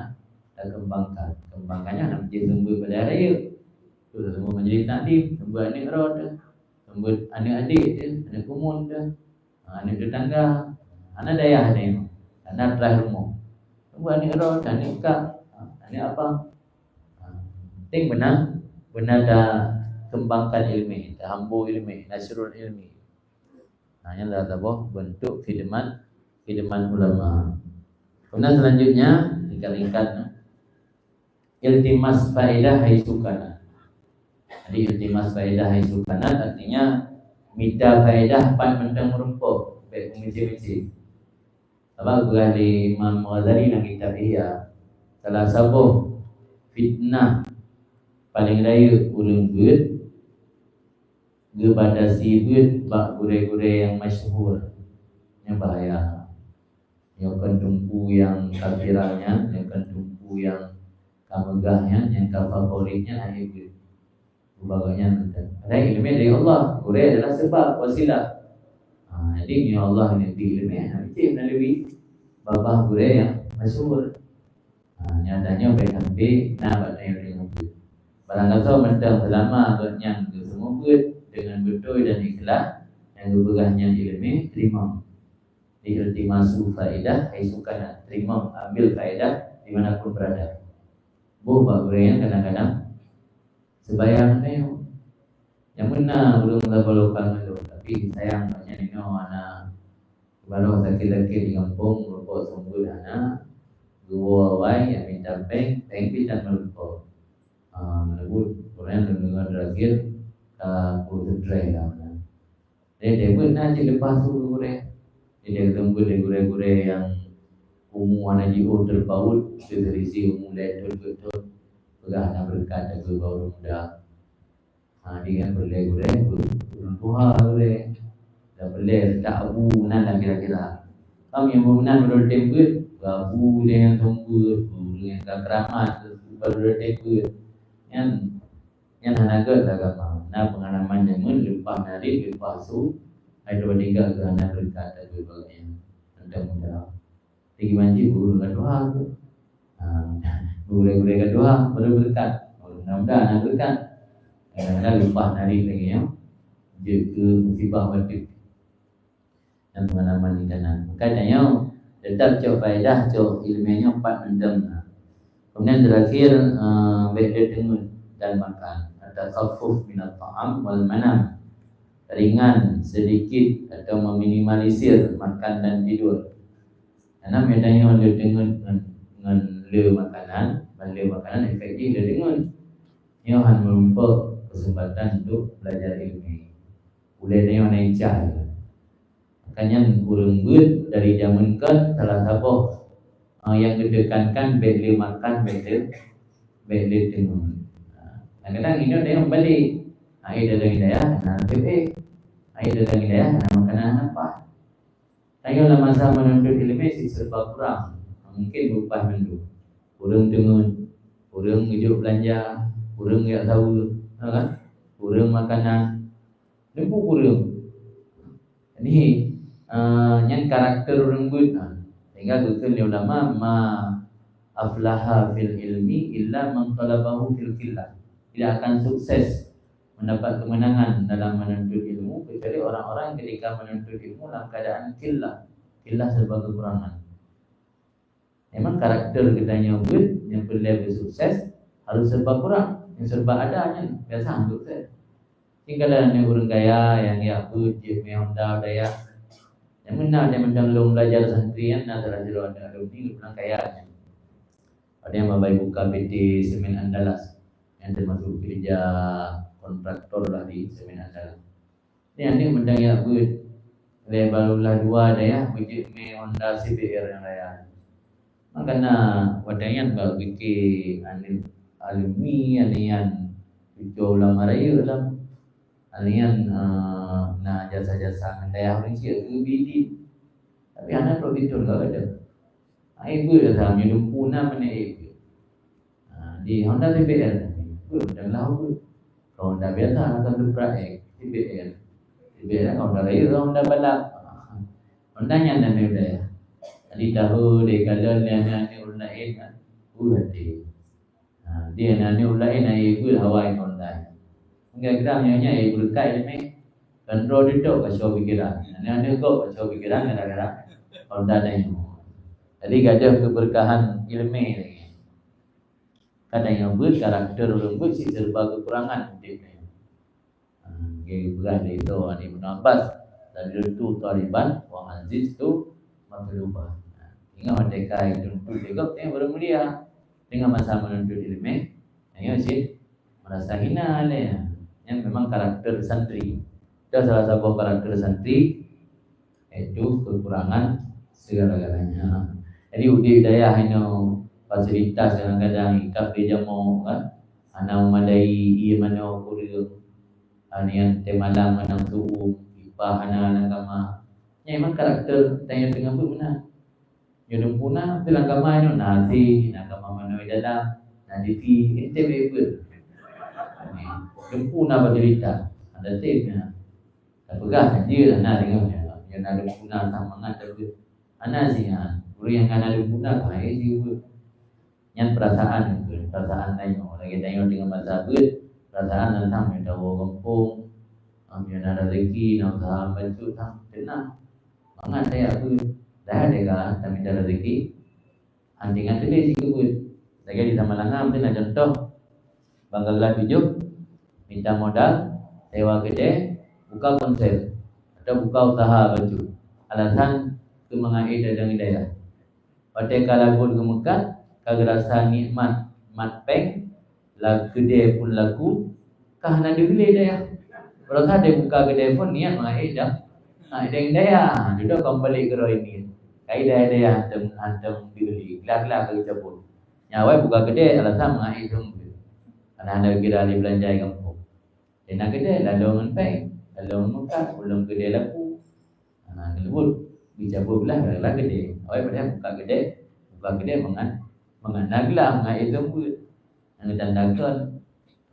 kembangkannya nak menjadi sumber pada raya. Tu semua menjadi takdim, sumber anik rod, sumber adik-adik dia, anak kumun dia, anak tetangga, anak dayah dia, anak telah rumah. Sumber anik rod, anik kak, anik apa? Penting benar dah kembangkan ilmu, dah hambu ilmu, nasrul ilmu. Hanya adalah bentuk khidmat ulama. Kemudian selanjutnya ringkat iltimas faedah haitsu kana. Jadi iltimas faedah haitsu kana artinya minta faedah pan mentang merumpuk baik mengisi-misi. Apa berali Imam Ghazali dalam kitab Ihya, salah satu fitnah paling raya ulun buat kepada si buat bak gure-gure yang masyhur yang bahaya. Yang akan tumpu yang kafirahnya, yang akan tumpu yang kamegahnya, yang favoritnya hanya itu. Bagainya macam. Ada ilmu dari Allah. Quran adalah sebab wasilah. Jadi ni Allah ni ilmu nanti melalui babah Quran yang masyhur. Nyatanya baik sampai nak buat yang dengan betul. Barang kata mentang selama yang ke semua dengan betul dan ikhlas yang berberahnya ilmu terima. Dikerti masuk faedah, hai suka terima ambil faedah dimanapun berada. Buat Quran kadang-kadang sebayang yang benar belum melakukan itu, tapi sayang banyak ni anak baru sakit-sakit di kampung merupuk sungguh anak dua awal yang minta peng pindah merupuk menebut orang dengan terakhir kudu try lah. Dia benar je lepas tu gure. Dia ketemu gure-gure yang umur anak jiwa terpaut terisi umur betul-betul pegah nak berkat ke baru muda. Dia boleh urang tua boleh dah boleh tak abu nan kira-kira kami yang benar betul tempat abu dengan tunggu dengan keramat betul tempat yang anak agama nah pengalaman yang lepas hari lepas tu ada tinggal kerana berkat dan sebagainya mudah-mudahan tinggi manji guru kedua guru kedua baru berkat mudah-mudahan berkat kadang-kadang lepas hari lagi ya dia ke musibah wajib dan pengalaman di kanan makanya tetap cok faedah cok ilmiahnya 4 macam kemudian terakhir beda tengun dan makan atau khafuf minat ta'am wal manam ringan sedikit atau meminimalisir makan dan tidur karena bedanya le tengun dengan le makanan efektif le tengun ia hanya merupakan kesempatan untuk belajar ilmu. Boleh yang naik cahaya. Makanya kurang good dari zaman kan salah satu yang kedekankan beli makan beli tenun. Kadang-kadang ini ada yang balik. Air dalam hidayah, air dalam hidayah, makanan apa? Saya dalam masa menuntut ilmu serba kurang. Mungkin berubah mendung. Kurang tenun, kurang hidup belanja, kurang yang tahu. Kan? Kurang makanan lembu kurang ini yang karakter orang good sehingga kata ulama ma aflaha fil ilmi illa man talabahu fil qillah tidak akan sukses mendapat kemenangan dalam menuntut ilmu kecuali orang-orang ketika menuntut ilmu dalam keadaan qillah serba kekurangan. Memang karakter kita yang good yang berlevel sukses harus serba kurang yang serba adanya biasa untuk saya. Tinggalan yang orang kaya yang yakut, Honda daya. Yang benar dia macam belum belajar santrian antara jero ada lebih orang kaya. Ada yang membaik buka PT Semen Andalas yang termasuk kerja kontraktor lah di Semen Andalas. Ini ada yang mendang yakut. Dia barulah 2 daya bijik Honda CBR yang raya. Makanya wadanya enggak bikin alumni alian hijau ulama raya dalam alian na jasa-jasa daya orang sia ke bidi tapi anak pro betul enggak ada ai bu dah minum puna mana di Honda CBR bu dah lau Honda biasa akan berat CBR Honda raya Honda balap Honda nya dan dia di tahu de kalau nya ulai kan hati dia nanya ulai naik pun Hawaii Honda. Kira-kira nyanyi berkai ni control itu kasih pikiran. Nanya kau kasih pikiran gara-gara Honda ni. Jadi gajah keberkahan ilmu ni. Kadang yang berkarakter lembut si serba kekurangan dia ni. Gaya berada itu ni menambah dan itu Taliban, Wang Aziz tu berubah. Ingat mereka itu juga yang bermulia. Dengan masa menuntut ilmu, yang sih merasa hina ya. Yang memang karakter santri. Itu salah satu karakter santri itu kekurangan segala-galanya. Jadi udi daya hanya fasilitas kadang-kadang ikaf dia mau kan, anak memadai ia mana kurang, anian temalang mana tuh, ipah anak agama. Yang memang karakter tanya tengah pun benar. Yang puna bilang agama itu nasi, agama mana dalam, nasi fi, itu betul. Dempuna berderita. Ada tipnya. Apakah dia nak dengarnya? Yang ada guna tak mengatur anak sih ya. Guru yang kan ada guna kan itu yang perasaan lain orang kita yang dengan bahasa perasaan tentang yang tahu kampung, yang ada rezeki, nak usaha bantu tak tenang. Mangat saya aku dah ada kan, tapi ada rezeki. Antingan tu dia sikut. Lagi di Taman Langam tu nak contoh Banggalah hidup minta modal sewa gede buka konser atau buka usaha baju alasan itu mengakhir dadang hidayah pada kalaupun kemekat kagerasa nikmat matpeng lagu gede pun lagu kahana dibeli hidayah kalau ada buka gede pun niat mengakhir dah hidayah duduk kembali ke roh ini hidayah hantam dibeli gelap-gelap kita pun nyawa buka gede alasan mengakhir tunggu karena anda kira di belanja kampung nak gede lalu menpeng lalu mekat belum gede laku ngelebut dicabut belah gede awak pada buka gede menganaglah mengai itu pun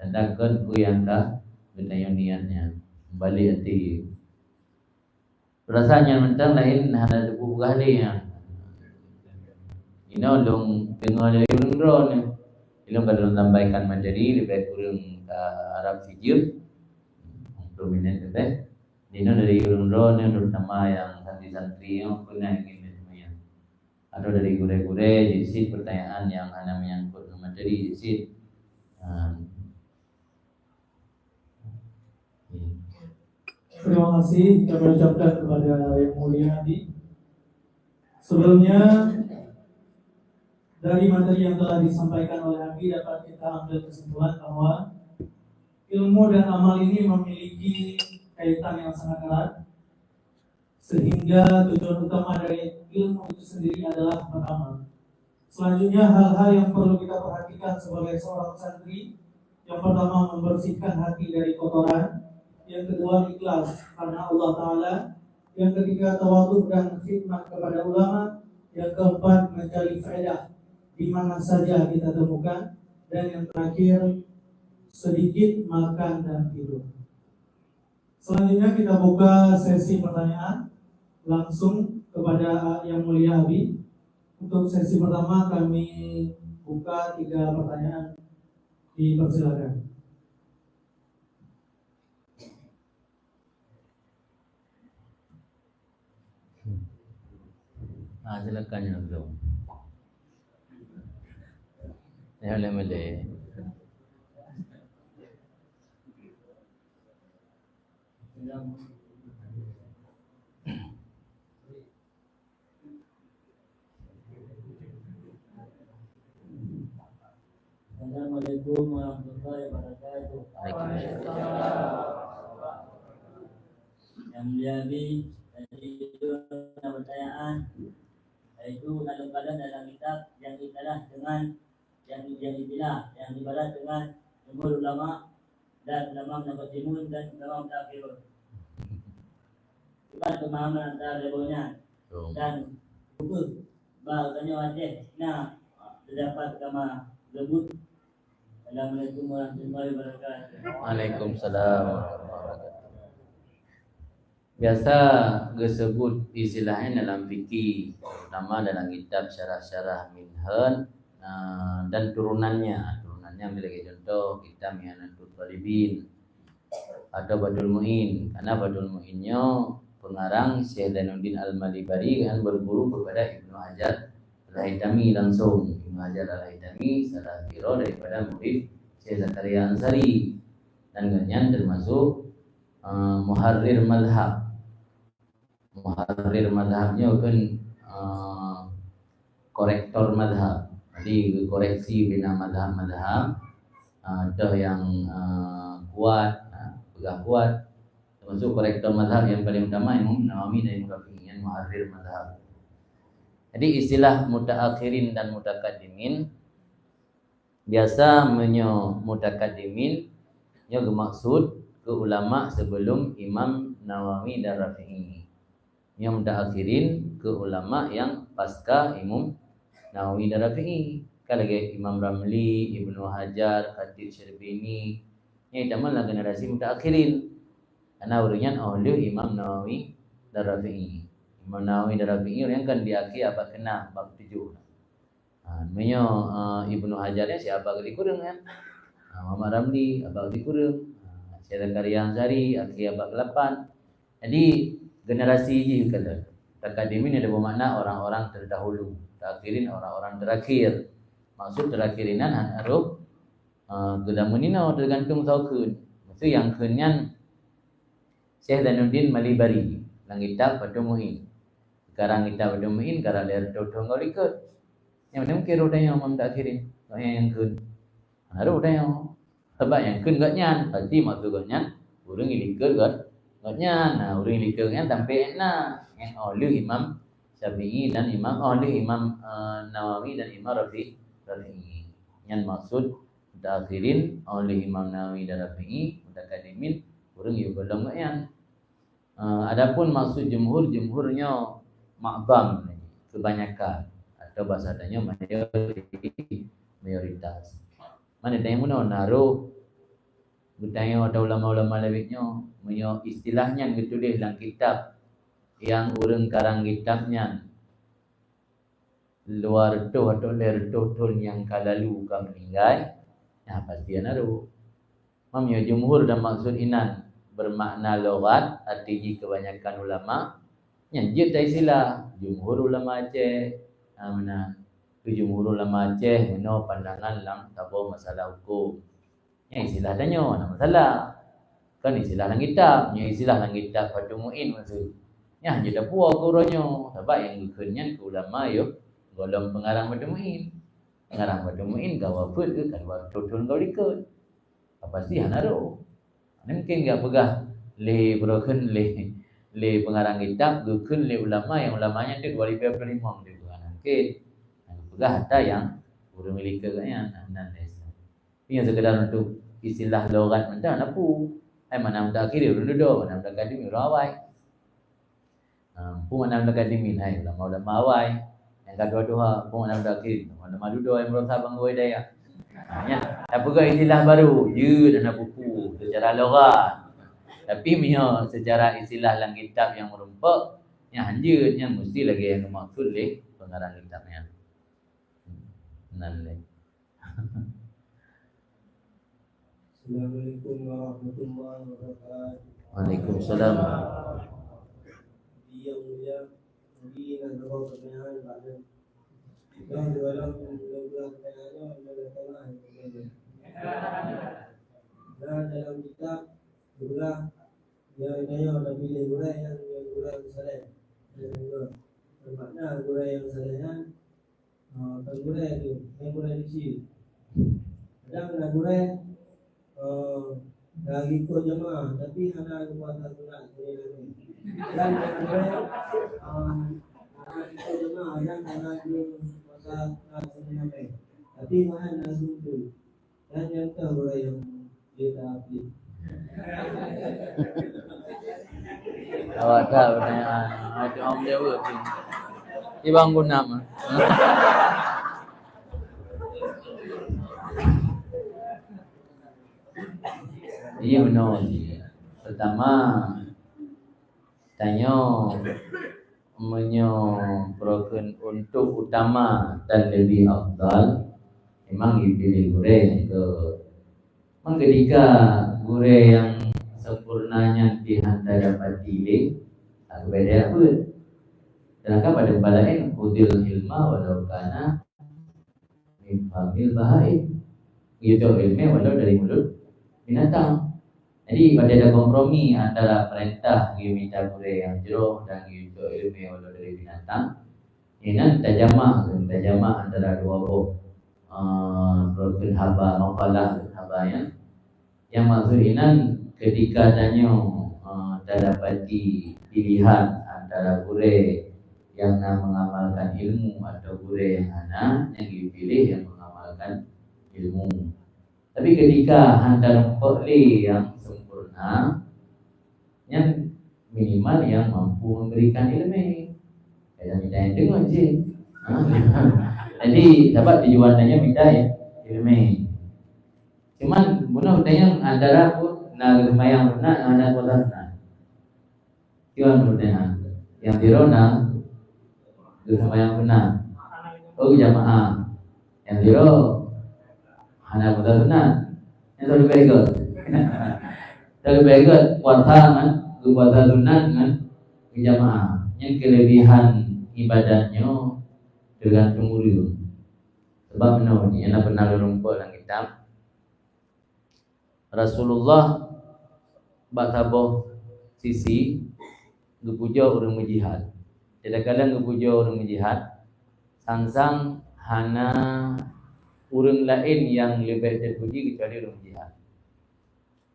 tandakan ku yang dah benayang niatnya kembali hati rasanya mentang lain hanya debu kali yang ini dong dengar dari urang ilmu kalau tambahkan materi lebih kurang Arab Fijir prominent lebih dino dari urun-urun yang terutama yang santri-santri yang pernah ingin semuanya atau dari gure-gure jisit pertanyaan yang hanya menyangkut materi jisit terima kasih kami ucapkan kepada Yang Mulia Abi. Sebelumnya dari materi yang telah disampaikan oleh Abi dapat kita ambil kesimpulan bahwa ilmu dan amal ini memiliki kaitan yang sangat erat, sehingga tujuan utama dari ilmu itu sendiri adalah beramal. Selanjutnya hal-hal yang perlu kita perhatikan sebagai seorang santri, yang pertama membersihkan hati dari kotoran, yang kedua ikhlas karena Allah Ta'ala, yang ketiga tawadhu dan khidmat kepada ulama, yang keempat mencari faedah di mana saja kita temukan, dan yang terakhir sedikit makan dan tidur. Selanjutnya kita buka sesi pertanyaan langsung kepada Yang Mulia Abi. Untuk sesi pertama kami buka 3 pertanyaan. Dipersilakan. Silakan yang belum. Ya boleh. Assalamualaikum warahmatullahi wabarakatuh. Yang mulia Abi, tadi itu ada pertanyaan, yaitu dalam keadaan dalam kitab yang dikalah dengan yang dibilah, yang dibalas dengan jumhur ulama dan ulama mutaqaddimun dan ulama mutaakhirun. Bukan pemahaman antara levelnya dan buku bahasanya wajib. Nah, terdapat kama lebut. Assalamualaikum warahmatullahi wabarakatuh. Waalaikumsalam warahmatullahi wabarakatuh. Biasa disebut istilahnya dalam fikih, terutama dalam kitab syarah-syarah Minhan dan turunannya memiliki contoh kitab Mihanatul Talibin atau Badul Mu'in. Karena Badul Mu'innya pengarang Syekh Zainuddin Al-Malibari kan berguru kepada Ibnu Hajar Al-Haytami langsung. Ibnu Hajar Al-Haytami salah kira daripada murid Syekh Zakaria Ansari, dan ganyan termasuk muharrir madhab. Muharrir madhabnya kan korektor madhab. Jadi koreksi bina madhab-madhab ada yang kuat, pegang kuat, termasuk korektor madhab yang paling utama Imam Nawawi dan Imam Syafi'i yang muharrir madhab. Jadi istilah mutaakhirin dan mutakaddimin biasa mutakaddimin yang bermaksud ke ulama sebelum Imam Nawawi dan Rafi'i. Yang mutaakhirin ke ulama yang pasca Imam Nawawi dan Rafi'i. Kalau Imam Ramli, Ibnu Hajar, Khatib Syarbini, Ini adalah generasi mutakhirin. Karena urunyan oleh Imam Nawawi dan Rafi'i. Imam Nawawi dan Rafi'i yang kan diakhi apa kena bab 7. Namanya Ibnu Hajarnya siapa kali kurang kan? Muhammad Ramli apa kali kurang? Syekh Zakaria Ansari akhi apa 8. Jadi generasi ini kata takadimin ada bermakna orang-orang terdahulu, takhirin orang-orang terakhir. Maksud terakhirinan harus kedamunina tergantung saukun. Maksud yang kenyan Syekh Zainuddin Malibari langita Patumuhin. Sekarang kita Patumuhin karena dari dodong kau ikut. Yang mana mungkin roda yang takhirin, yang kun. Roda yang sebab yang kun gak nyan, pasti maksud gak nyan. Urang ilikut gak nyan. Nah urang ilikut nyan sampai enak. Yang oleh Imam Syafi'i dan Imam Nawawi dan Imam Rafi'i. Yang maksud takhirin oleh Imam Nawawi dan Rafi'i mutakadimin urang yo golong gak nyan. Adapun maksud jumhurnya ma'zam, kebanyakan atau bahasa tanya mayoritas. Mana tanya mana naruh bertanya ada ulama-ulama lewitnya menyo istilahnya ditulis dalam kitab yang urang karang kitabnya luar tu atau ler total yang kalalu ka meninggal. Nah pasti naruh. Mamyo jumhur dan maksud inan bermakna logat, arti kebanyakan ulama nyanjit istilah jumhur ulama Aceh. Mana jumhur ulama Aceh meno pandangan lang tabo masalah hukum. Ya istilah tanya nak masalah. Kan istilah lang kitab, nya istilah lang kitab Patumuin maksud. Nya jadi puak uronyo, sebab yang kenyan ke ulama yo golong pengarang Patumuin. Pengarang Patumuin gawafut ke kalau totul kau ikut. Apa sih hanaro? Mungkin enggak pegah le broken le pengarang kitab gukun le ulama yang ulamanya tu 2025 dia bukan mungkin pegah ada yang urang milik kagaknya nan desa ini sekedar untuk istilah logat mentah napu mana mutakhir urang do mana mutakadim urang awai pu mana mutakadim hai ulama awai yang kedua pu mana mutakhir ulama dudo yang berusaha bangoi daya nya tak pegah istilah baru je dan buku secara logat. Tapi punya secara istilah dalam kitab yang merumpak yang hanjutnya mesti lagi yang maksud le pengarang kitabnya. Nanle. Assalamualaikum warahmatullahi wabarakatuh. Waalaikumsalam. Yang mulia, mungkin ada pertanyaan pada dan dalam pertanyaannya adalah tengah dan dalam kitab juga yang ada pilih gula yang gula saleh bermakna gula yang salehnya gula itu yang gula kecil ada gula lagi ikut jemaah tapi hanya kekuatan gula dan gula ikut jemaah dan hanya masa sampai tapi mana nasib dan yang tahu yang kita pilih. Awak tahu pertanyaan macam om jawab ni. Ibang guna mah. Iya benar. Pertama tanya broken untuk utama dan lebih afdal memang dipilih gure ke memang ketika gure yang sempurnanya dihantar dapat pilih beda apa sedangkan pada balain udil ilma walau kana min famil bahai itu ilmu walau dari mulut binatang. Jadi pada ada kompromi antara perintah minta gure yang jero dan itu ilmu walau dari binatang. Ini tajamah antara dua buah broken haba makalah habanya. Yang maksud ini ketika tanya terdapati pilihan antara gure yang mengamalkan ilmu atau gure yang yang dipilih yang mengamalkan ilmu. Tapi ketika antara pekli yang sempurna, yang minimal yang mampu memberikan ilmu. Kita minta yang dengar je. Jadi dapat tujuannya minta ilmu. Cuman bunuh tanya antara pun nak semayang nak ada puasa nak. Kian bertanya yang dirona semayang benar. Oh jamaah. Yang diro hana puasa benar. Yang lebih baik kot. Lebih baik kot puasa kan, puasa sunat kan jamaah. Yang kelebihan ibadahnya tergantung urut. Sebab ni yang pernah lumpur dalam kitab Rasulullah baksaboh sisi gepuja orang berjihad. Kadang-kadang gepuja orang berjihad sang-sang hana orang lain yang lebih terpuji kecuali orang berjihad.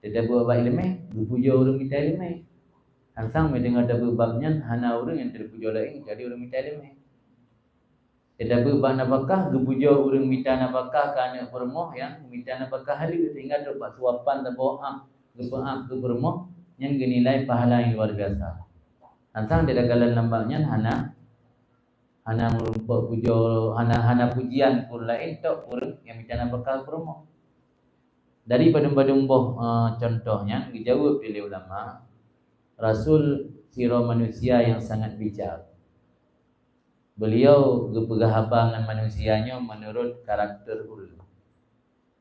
Tidak buat ilmu, gepuja orang minta ilmu. Sang-sang mendengar ada babnya hana orang yang terpuja lain kecuali orang minta ilmu. Tidak berbah nafkah, gepuja orang minta nafkah ke anak permoh yang minta nafkah hari sehingga dapat suapan dan boham ke permoh yang genilai pahala yang luar biasa. Antang tidak kalah nampaknya hana merumpuk puja, hana pujian pun lain tok orang yang minta nafkah permoh. Dari padum-padum contohnya dijawab oleh ulama, Rasul sirah manusia yang sangat bijak. Beliau berpegahapa dengan manusianya menurut karakter orang.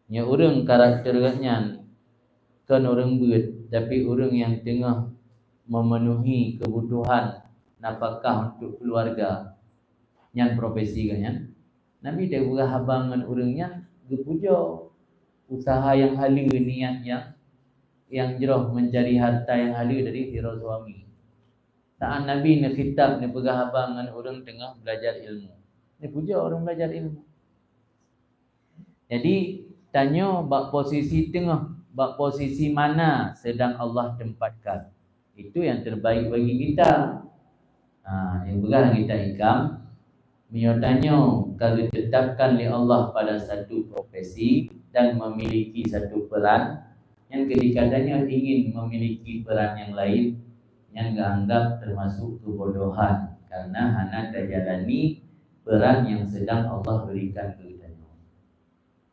Nya orang karakternya kan orang berat, tapi orang yang tengah memenuhi kebutuhan nafkah untuk keluarga. Yang profesi kan. Nabi dia berpegahapa dengan orangnya berpuja usaha yang halal, niat yang jeroh mencari harta yang halal dari sirah suami. Ta'an Nabi ni khitab ni pegahapa dengan orang tengah belajar ilmu. Ni puja orang belajar ilmu. Jadi tanya bak posisi tengah, bak posisi mana sedang Allah tempatkan. Itu yang terbaik bagi kita. Yang begal kita ikam, tanya kalau ditetapkan oleh Allah pada satu profesi dan memiliki satu peran, yang kadang-kadang ingin memiliki peran yang lain, yang dianggap termasuk kebodohan karena hana terjalani peran yang sedang Allah berikan kepadanya.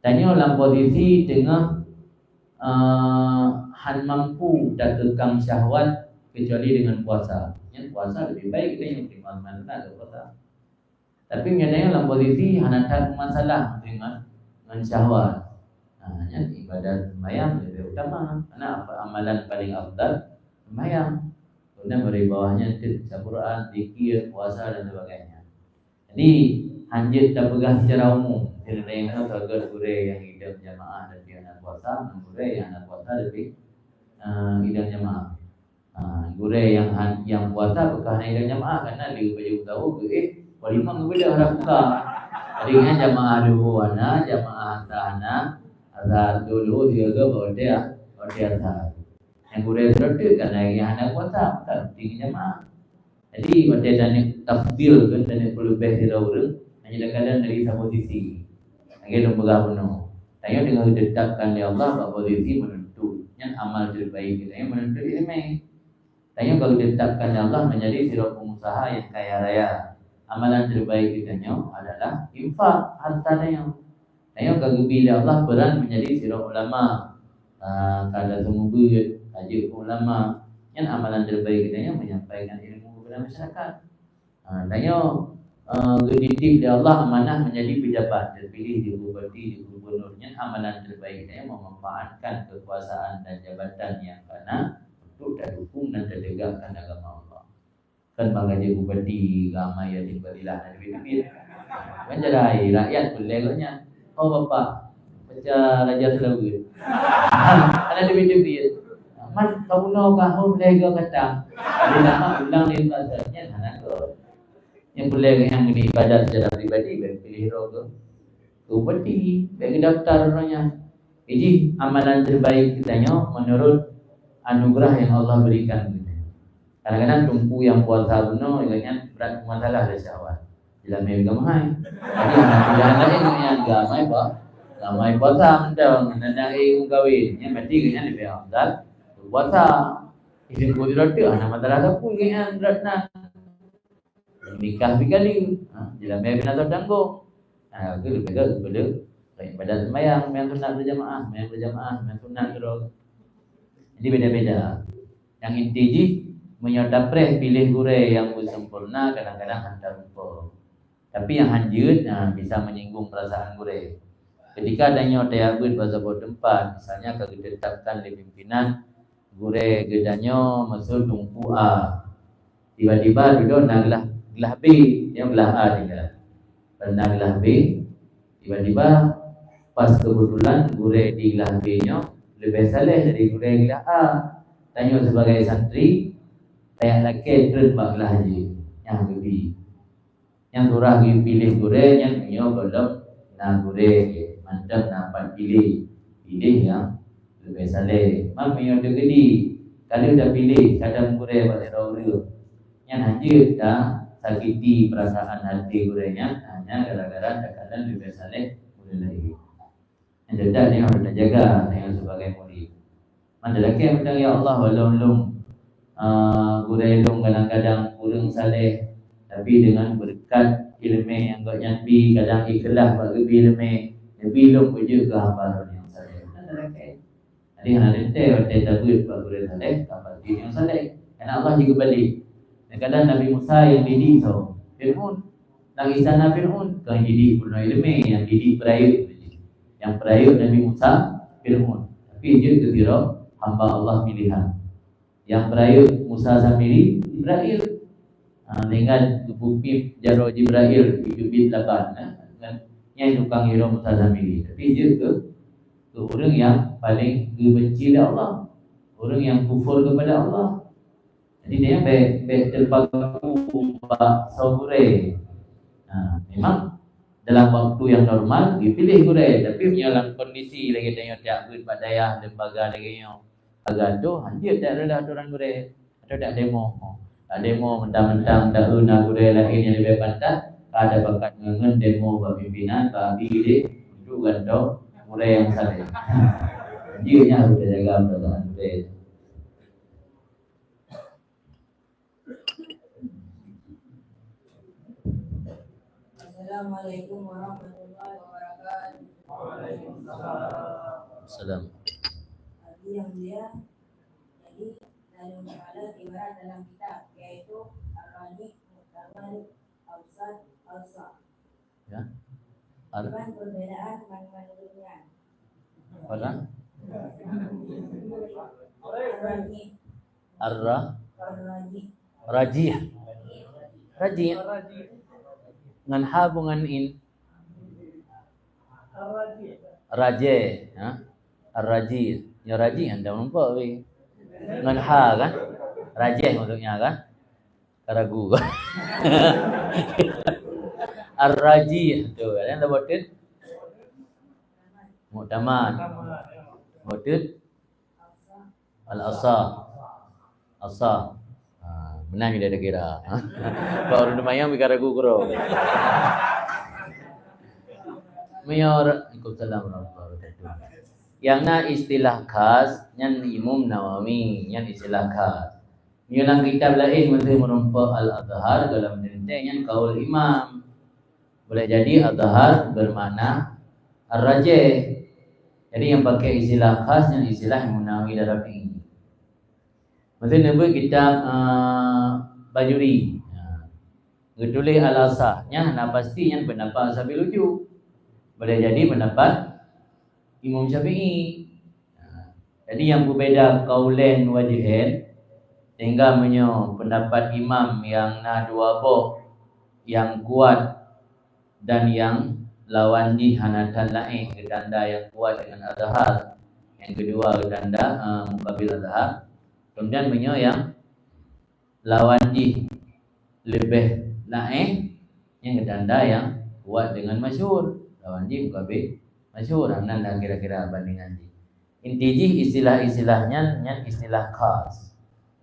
Tanya dalam posisi tengah han mampu tak kekang syahwat kecuali dengan puasa. Yang puasa lebih baik kita yang beriman ada puasa. Tapi menyadari dalam posisi hana tak masalah dengan syahwat. Yang ibadat sembahyang lebih utama karena amalan paling afdal sembahyang. Kemudian dari bawahnya Al-Quran, zikir, puasa dan sebagainya. Jadi hanjit tak pegang secara umum. Jadi yang tergolong gure yang hidup jamaah dan dia nak puasa, gure yang nak puasa lebih hidup jamaah. Gure yang puasa bekas hidup jamaah karena dia baju tahu walimah berbeda orang buka. Jadi kan jamaah dulu ana, jamaah sana, azhar dulu dia ke bawa dia azhar. Yang gurau terdekat karena yang anak kuasa tak tinggi jamaah. Jadi macam tanya tafdil kan, tanya perlu besi orang hanya kadang dari satu posisi. Lagi lembaga penuh. Tanya dengan ditetapkan oleh Allah pada posisi menentu. Yang amal terbaik kita yang menentu ilmu. Tanya kalau ditetapkan oleh Allah menjadi sirah pengusaha yang kaya raya. Amalan terbaik kita adalah infak hartanya. Tanya kalau bila Allah peran menjadi sirah ulama. Kada semua berat. Ajak ulama yang amalan terbaik kita yang menyampaikan ilmu kepada masyarakat. Tanya dididik oleh Allah amanah menjadi pejabat terpilih di bupati, di gubernurnya amalan terbaik kita yang memanfaatkan kekuasaan dan jabatan yang karena untuk dukung dan tertegakkan agama Allah. Kan bangga bupati ramai yang diberilah dan duit-duit. Menjadi rakyat bolehnya. Oh bapak baca Raja Selawat. Ada duit-duit. Man kau nak kau lega kata dia nak ulang di bahasanya anak tu yang boleh yang beribadat secara pribadi pilih roga bupati bagi daftar orangnya. Jadi amalan terbaik kitanya menurut anugerah yang Allah berikan kita. Kadang-kadang tumpu yang puasa benar dengan berat masalah ada syahwat. Bila mereka mahal. Jadi anak yang gamai apa? Gamai puasa mendang dan kawin. Yang mati kena lebih afdal. Puasa izin kulit rata anak masalah apa yang beratna nikah berkali jelas mai bina tanggung ke lebih kepada Ibadat sembahyang, yang sunat berjamaah, yang sunat terus. Jadi beda-beda. Yang inti ji menyodapres pilih gure yang sempurna kadang-kadang hantar lupa. Tapi yang hanjut bisa menyinggung perasaan gure. Ketika adanya teabut pada sebuah tempat, misalnya kalau ditetapkan di pimpinan gure gedanyo masuk tungku A. Tiba-tiba duduk naglah gelah B, yang gelah A tinggal. Pernah gelah B, tiba-tiba pas kebetulan gure di gelah B-nya lebih saleh dari gure gelah A. Tanya sebagai santri, saya laki terus bak gelah J, yang lebih. Yang turah pilih gure, yang punya belum nak gure, mantap nak pilih yang lebih saleh. Mak punya tu gedi, kalau dah pilih kadang gure balik rawur. Yang hancur dah sakiti perasaan hati gurenya hanya gara-gara kadang lebih saleh gure lagi. Yang tidak ni harus jaga yang sebagai murid. Mandalaki yang bilang ya Allah walau gure long kadang-kadang kurang saleh, tapi dengan berkat ilmu yang kau nyambi kadang ikhlas bagi ilmu lebih long wujud ke hamba yang saleh. Mandalaki. Jadi hari ini tabut bagi gure saleh, hamba yang saleh. Karena Allah juga balik. Kadang Nabi Musa yang didik tau, Fir'aun, nang istana Fir'aun, kau didik pun ilmu yang didik perayut. Yang perayut Nabi Musa, Fir'aun. Tapi dia kira hamba Allah pilihan. Yang perayut Musa sendiri, Jibril. Dengan bukti jaro Jibril hidupin laban. Yang tukang hero Musa sendiri. Tapi dia ke orang yang paling benci kepada Allah, orang yang kufur kepada Allah. Jadi dia baik terpaku sabure. Memang dalam waktu yang normal dipilih gure, tapi dalam kondisi lagi tanya tiap duit padayah lembaga lagi yang agak tu dia tak ada aturan gure atau tak demo. Tak demo mentang-mentang dah guna gure lain yang lebih pantas, ada bakat ngengen demo bagi pimpinan bagi dia untuk gantau gure yang saleh. Dia nya harus jaga perasaan gure. Assalamualaikum warahmatullahi wabarakatuh. Assalam. Bagi yang mulia, jadi dari masalah ibarat dalam kitab yaitu Ar-Raji, Muktamal, Awsat, Awsa. Ya. Dengan perbedaan kandungan. Apa? Ar-Raji. Raji. Ngan ha bungan in raje, ar-raji, ya raji anda nampak we. Ngan ha kan, raje maksudnya kan, karagu. Ar-raji tu, yang dah botet, muktamad, botet, al-asa, menang dia kira. Baru lumayan bicara gugro. Mayor, Waalaikumsalam warahmatullahi wabarakatuh. Yang na istilah khas, yang Imam Nawawi, yang istilah khas. Yang kitab lain mesti merumpah al-adhar dalam yang kaul imam. Boleh jadi adhar bermakna ar-rajih. Jadi yang pakai istilah khas, yang istilah Imam Nawawi dalam ini. Mesti nampak kitab Bajuri. Getulis al-asahnya, pastinya pendapat Syafi'i lucu. Boleh jadi pendapat Imam Syafi'i. Jadi yang berbeza kaulen wajihin, sehingga pendapat imam yang na dua boh, yang kuat dan yang lawan di hanatan lain, ketanda yang kuat dengan adhar, yang kedua ketanda mukabil adhar. Kemudian yang lawan di lebih naik, yang ketanda yang kuat dengan masyhur, lawan di mukabil masyhur. Anda kira-kira bandingan di. Inti istilah-istilahnya yang istilah khas.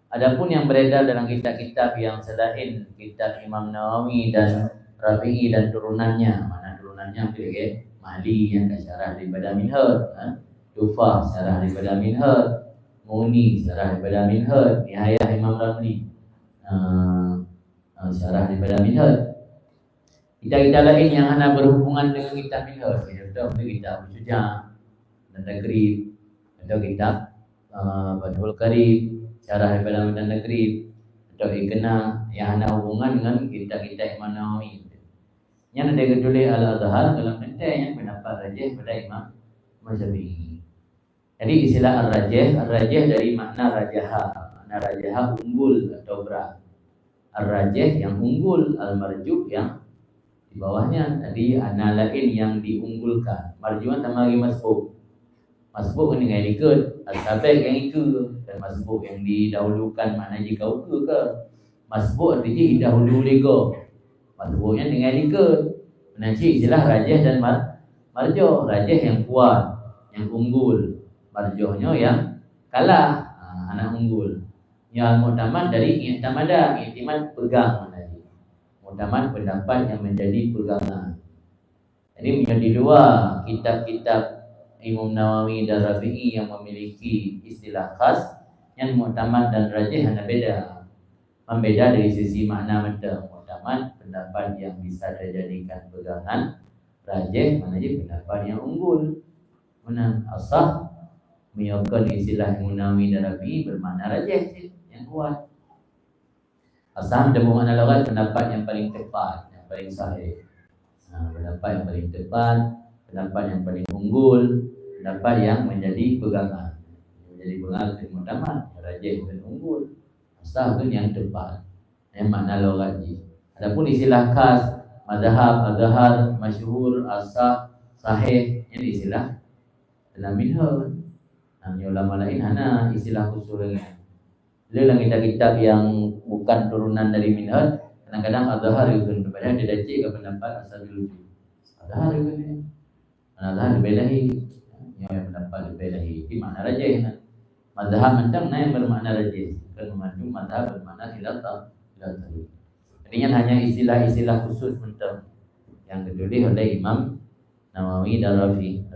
Adapun yang beredar dalam kitab-kitab yang selain kitab Imam Nawawi dan Rafi'i dan turunannya, mana turunannya pilih Mahli yang syarah daripada Minhaj, Tufah syarah daripada Minhaj, Muni syarah daripada Minhaj, Nihayah Imam Ramli syarah daripada Minhaj. Kita lain yang hanya berhubungan dengan kitab minhaj, contoh kitab Syuja' dan Takrib, atau kitab Fathul Qarib, Syarah Al-Kalam dan Takrib, atau Iqna yang hanya hubungan dengan kitab-kitab Imam Nawawi. Yang ada kedua Al-Azhar dalam konteks yang pendapat rajih pada Imam Syafi'i. Jadi istilah ar-rajih dari makna rajaha, makna rajaha unggul atau berat. Ar-rajih yang unggul, al-marjuh yang di bawahnya. Tadi ana lain yang diunggulkan. Marjuh tambah lagi masbuk. Masbuk ni yang ikut, al-sabiq yang ikut, dan masbuk yang didahulukan makna jika ke. Masbuk artinya didahulu lego. Masbuknya dengan ikut. Nanti istilah rajih dan marjuh. Rajih yang kuat, yang unggul. Marjuhnya yang kalah, anak unggul. Yang mu'tamad dari i'timada, i'timad pegang tadi. Mu'tamad pendapat yang menjadi pegangan. Jadi menjadi dua kitab-kitab Imam Nawawi dan Rafi'i yang memiliki istilah khas. Yang mu'tamad dan rajih hanya beda. Membeda dari sisi makna mata. Mu'tamad pendapat yang bisa dijadikan pegangan. Rajih mana je pendapat yang unggul. Mana asah menyokong istilah Imam Nawawi dan Rafi'i bermakna rajih yang kuat. Asah bermakna loghat pendapat yang paling tepat, yang paling sahih. Pendapat yang paling tepat, pendapat yang paling unggul, pendapat yang menjadi pegangan. Menjadi pegangan itu mu'tamad, rajih dan unggul. Asah itu yang tepat, yang makna loghaji. Adapun istilah khas, mazhab, azhar, masyhur, asah, sahih, ini istilah dalam minhaj. Ulama lain hanya istilah khusus dengan. Dalam kitab-kitab yang bukan turunan dari minhaj, kadang-kadang azhar itu padahal dia dacik ke pendapat asal dulu. Azhar itu ni. Azhar dibedahi. Yang pendapat dibedahi. Ini makna rajih. Mazhab macam mana yang bermakna rajih? Kan memandung mazhab bermakna khilaf. Artinya hanya istilah-istilah khusus mentang yang ditulis oleh Imam Nawawi dan Rafi'i.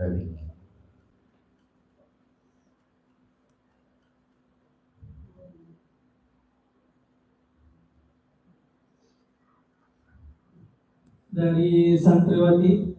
Dari santriwati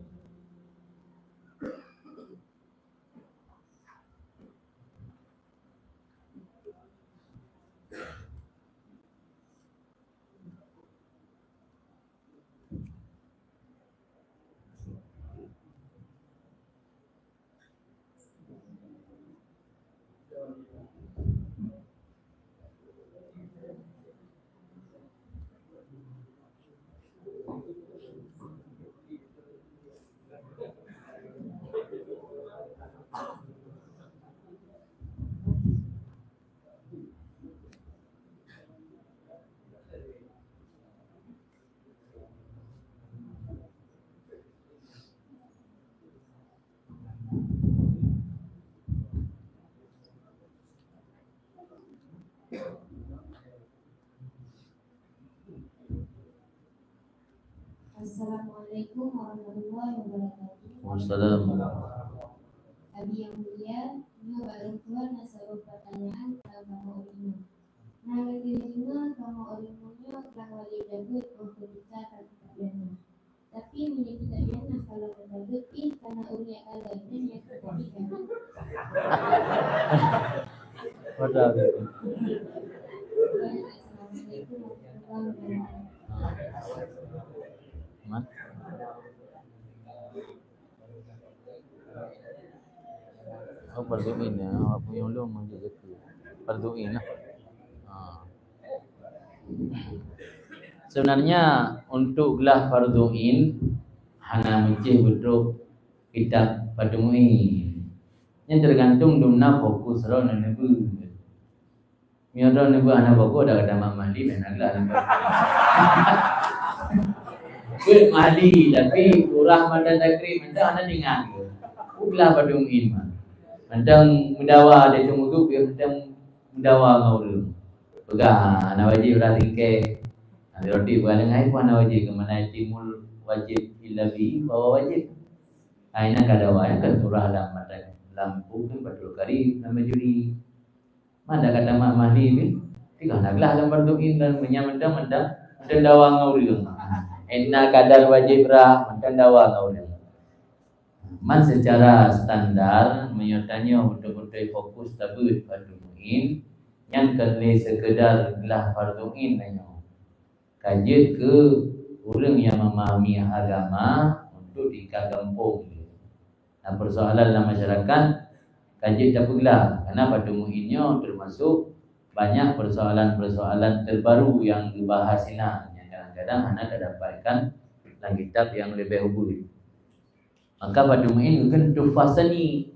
Assalamualaikum warahmatullahi wabarakatuh. Wassalamualaikum. Abi yang mulia, Nyo bareng Tuhan nasaruh pertanyaan kamu orimu. Nah, dirinya kamu orimunya kang wali dagut untuk kita tak biasa. Tapi menjadi tak biasa kalau dagut karena uria kalian dan yang tadi kan. Padahal itu. Assalamualaikum warahmatullahi wabarakatuh. Mat. Oh, parduin ya. Apa yang lu mau jadi parduin lah. Sebenarnya untuk gelar parduin hanya mencih bentuk kitab parduin. Yang tergantung dumna fokus ro nebu. Miaro nebu anak bago ada mahli dan agak Kuit mahli tapi kurang pada takrib mentang ana dengan ke. Ulah padung iman. Mentang mendawa dia tunggu dia mentang mendawa ngau. Pegang ana wajib ulah tingke. Ada roti bukan ngai pun ana wajib ke mana timul wajib ilahi bawa wajib. Aina kadawa yang kan surah dalam mata lampu kan Fathul Qarib nama juri. Mana kata mak mahli ni? Tiga naglah dalam berdoin dan menyamendang dawa ngau dia. Inna kadar wajib rah macam dawa kau ni. Man secara standar menyertanya betul-betul fokus tabut fardu muin yang kerana sekedar gelah fardu muin nanya. Kajian ke orang yang memahami agama untuk di kampung. Nah, persoalan dalam masyarakat kajian tak pula karena fardu muinnya termasuk banyak persoalan-persoalan terbaru yang dibahas ini. Kadang-kadang anak dapatkan dalam kitab yang lebih hubul. Maka fardu muin bukan tufasani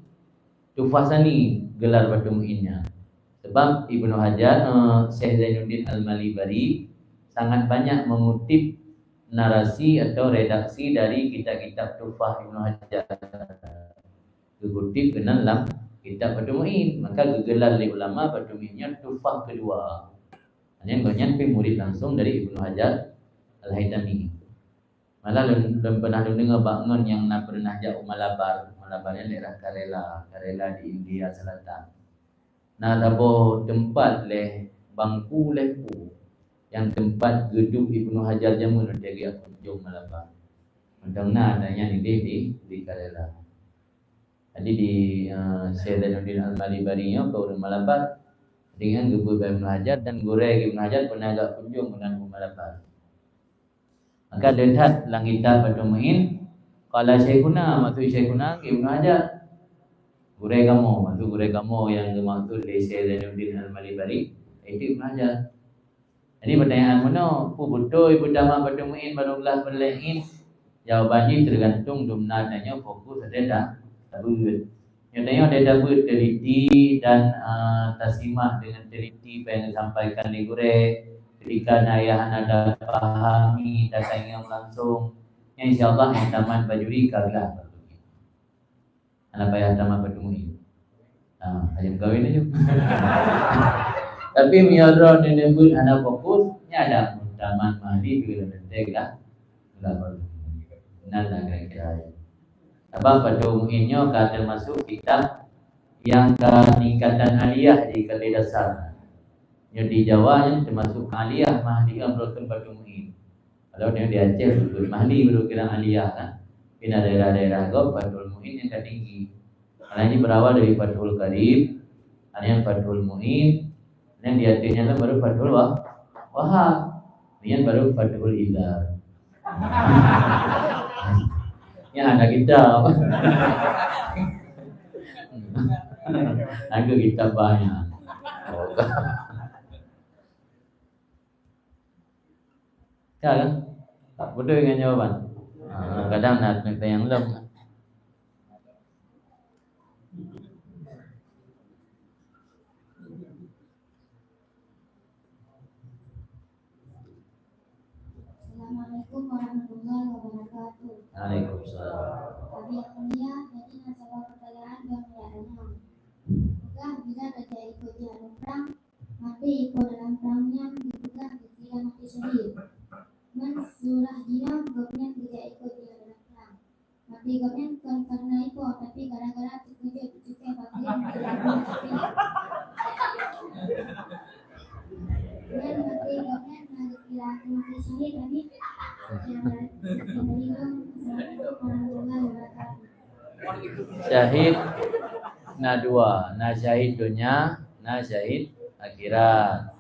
gelar fardu muinnya. Sebab Ibnu Hajar, Syekh Zainuddin Al-Malibari sangat banyak mengutip narasi atau redaksi dari kitab-kitab Tufah Ibnu Hajar. Dikutip kena dalam kitab fardu muin, maka gegelar oleh ulama fardu muinnya Tufah kedua. Hanya banyak murid langsung dari Ibnu Hajar Al-Haytami. Malah belum pernah dengar bangun yang nak pernah jauh Malabar ni daerah Kerala di India Selatan. Nah, dabo tempat leh bangku lepu yang tempat gedung Ibnu Hajar jamun dari kunjung Malabar. Mudah-mudahan adanya di Kerala. Jadi di Syekh Zainuddin Al-Malibari nya ke orang Malabar dengan Guru Ibnu Hajar dan Guru Ibnu Hajar pernah agak kunjung dengan Malabar. Maka lihat langitan fardu muin qala Syekhuna maksud Syekhuna Ibnu Hajar Guru kamu yang dimaksud di Syekh Zainuddin Al-Malibari itu Ibnu Hajar. Jadi pertanyaan mana betul ibu dama fardu muin barulah berlain. Jawabannya tergantung domnanya fokus ada tabut. Yang ada tabut teliti dan tasimah dengan teliti apa yang disampaikan di Guru. Ketika ayah anda pahami datangnya langsung, insyaAllah yang taman bajuri kaglah. Anak payah taman bajuri. Ayam kawin aja. Tapi miadro nenebut anak fokus, ni ada taman mahdi juga penting lah. Benar tak kira-kira. Sebab pada umumnya kata masuk kitab yang peningkatan aliyah di kelas dasar. Yang di Jawa yang termasuk aliyah mahdi yang berlaku fardu muin. Kalau dia di Aceh betul mahdi baru kira aliyah kan. Di daerah-daerah gop fardu muin yang tertinggi. Karena ini berawal dari fardul qarib, ada yang fardul muin, yang di atasnya baru fardul wahab, yang baru fardul idhar. Ya ada kita. Ada kita banyak. Ya kan? Tak bodoh dengan jawapan. Kadang nak minta yang lem. Assalamualaikum warahmatullahi wabarakatuh. Waalaikumsalam. Kami yang mulia, jadi masalah pertanyaan yang mulianya. Jika bila ada ikut dalam perang, mati ikut dalam perangnya dipegang ketika mati syahid. Surah dia gopnya tidak ikut dia dalam perang. Mati gopnya bukan karena ikut, tapi gara-gara terkejut bagian tidak mati. Dan mati gopnya kira mati syahid tadi. Syahid na dua, na syahid dunia, na syahid akhirat.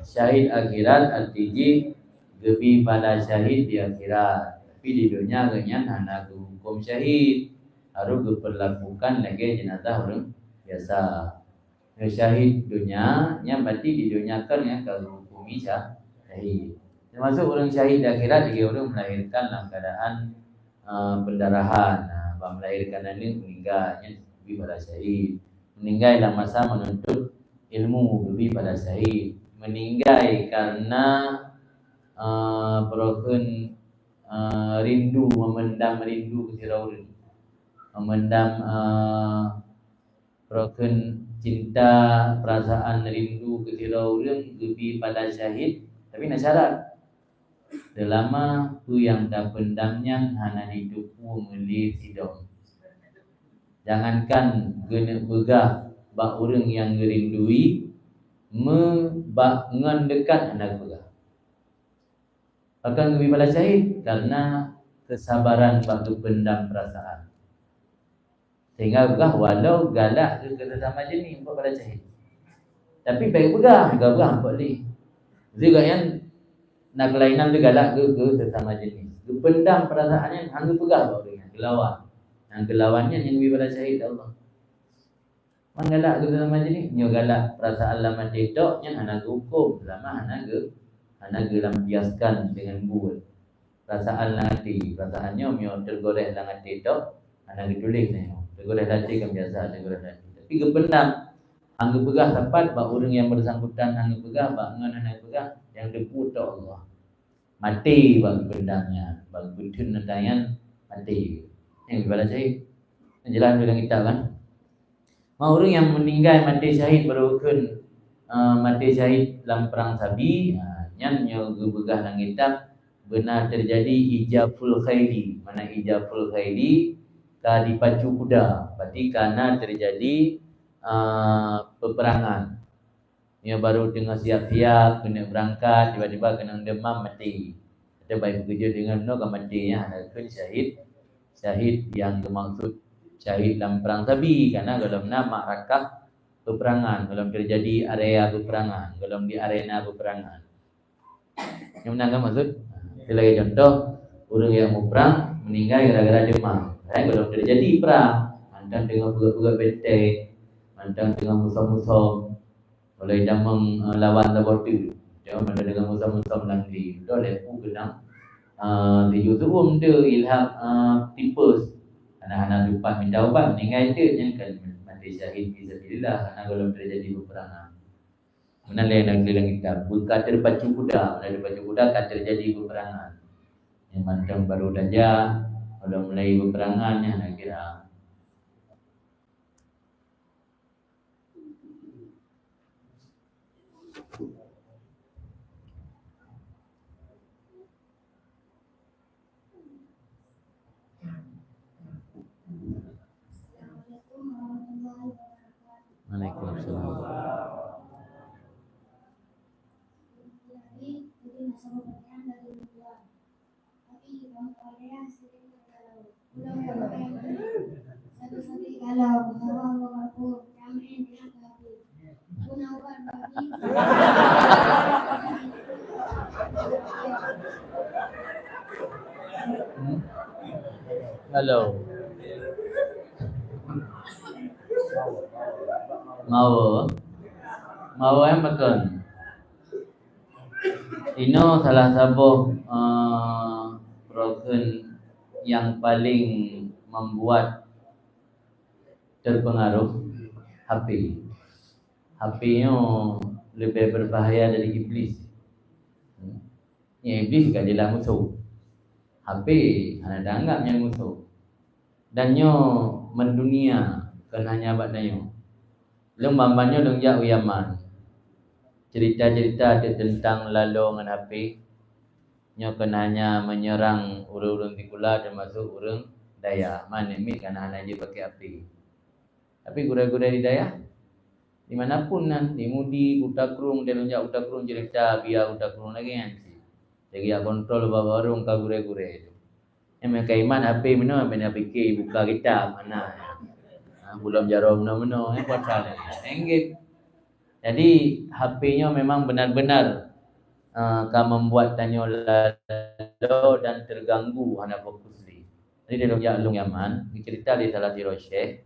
Syahid akhirat artinya lebih pada syahid di akhirat. Tapi di dunia ganyan hanya hukum syahid harus diperlakukan lagi jenazah orang biasa. Syahid dunia yang berarti di dunia kan yang kalau hukumi syahid. Termasuk orang syahid di akhirat juga orang melahirkan dalam keadaan pendarahan. Melahirkan ini meninggalnya lebih pada syahid. Meninggal dalam masa menuntut ilmu lebih pada syahid. Meninggal karena broken rindu, memendam rindu kesirauan, memendam broken cinta, perasaan rindu kesirauan lebih pada syahid. Tapi nak syarat selama tu yang tak pendamnya hanya didupu melir sidong. Jangankan gena begah bak orang yang gerindui membak ngan dekat hendak begah. Bahkan lebih pada syahid karena kesabaran waktu pendam perasaan. Sehingga begah walau galak ke sesama jenis untuk pada syahid. Tapi baik begah, juga begah nampak ni. Juga yang nak kelainan tu galak ke sesama jenis. Pendam perasaannya hangga begah bahawa dengan gelawan. Yang gelawannya yang lebih pada syahid Allah. Manggalak ke sesama jenis, nyo galak perasaan lama detok yang hana hukum lama hana lama biaskan dengan buat. Perasaan langati, perasaannya mio tergoreh langati detok hana tulis ni. Tergoreh hati kan biasa tergoreh hati. Tapi kependam hangga pegah tepat bak orang yang bersangkutan hangga pegah bak ngan hangga pegah yang depu tok Allah. Mati bak pendamnya, bak budun nadayan mati. Yang bala syahid. Jelas dalam kitab kan. Mau orang yang meninggal mati syahid berukun mati syahid dalam perang Sabi, nyanyo gebegah dalam kitab benar terjadi ijaful khairi. Mana ijaful khairi ka dipacu kuda. Berarti karena terjadi peperangan. Dia baru tengah siap-siap kena berangkat, tiba-tiba kena demam mati. Kita baik bekerja dengan no matinya itu syahid yang bermaksud syahid dalam perang Sabi karena dalam nama ma'rakah peperangan, dalam terjadi area peperangan, dalam di arena peperangan. Yang benar kan maksud? Kita lagi contoh orang yang mau perang meninggal gara-gara demam. Kalau terjadi perang, mantan dengan buga-buga benteng, mantan dengan musuh-musuh, oleh damang lawan laboratu. Dia mantan dengan musuh-musuh nanti. Itu lepu kenang di YouTube dia ilham tipes. Anak-anak lupa minta ubat meninggal itu yang kan mati syahid fisabilillah karena kalau terjadi peperangan. Mana lain dalam kitab buka terpacu kuda, mana terpacu kuda kan terjadi peperangan. Yang mantan baru saja kalau mulai peperangannya nak kira. Waalaikumsalam. Halo. Mau yang makan. Ini salah satu program yang paling membuat terpengaruh HP. HP-nya lebih berbahaya dari iblis. Ya iblis juga jelas musuh. HP hanya anggapnya musuh. Dan nyo mendunia kenanya badanya. Lembambanya dong jauh Yaman. Cerita-cerita tentang lalu dengan HP. Nyo kenanya menyerang urang-urang Tikula termasuk urang Daya. Mana mi kana aja pakai api. Tapi gura-gura di Daya dimanapun nanti mudi utakrung dia lonjak utakrung cerita biar utakrung lagi nanti. Jadi ya kontrol bawa warung ka gura-gura itu. Yang kaiman HP mana benda fikir buka kitab mana. Belum jarum mana buat salah. Enggak. Jadi HP-nya memang benar-benar akan membuat tanya lalu dan terganggu anak fokus ni. Jadi dia lonjak Long Yaman, cerita di salah satu syekh.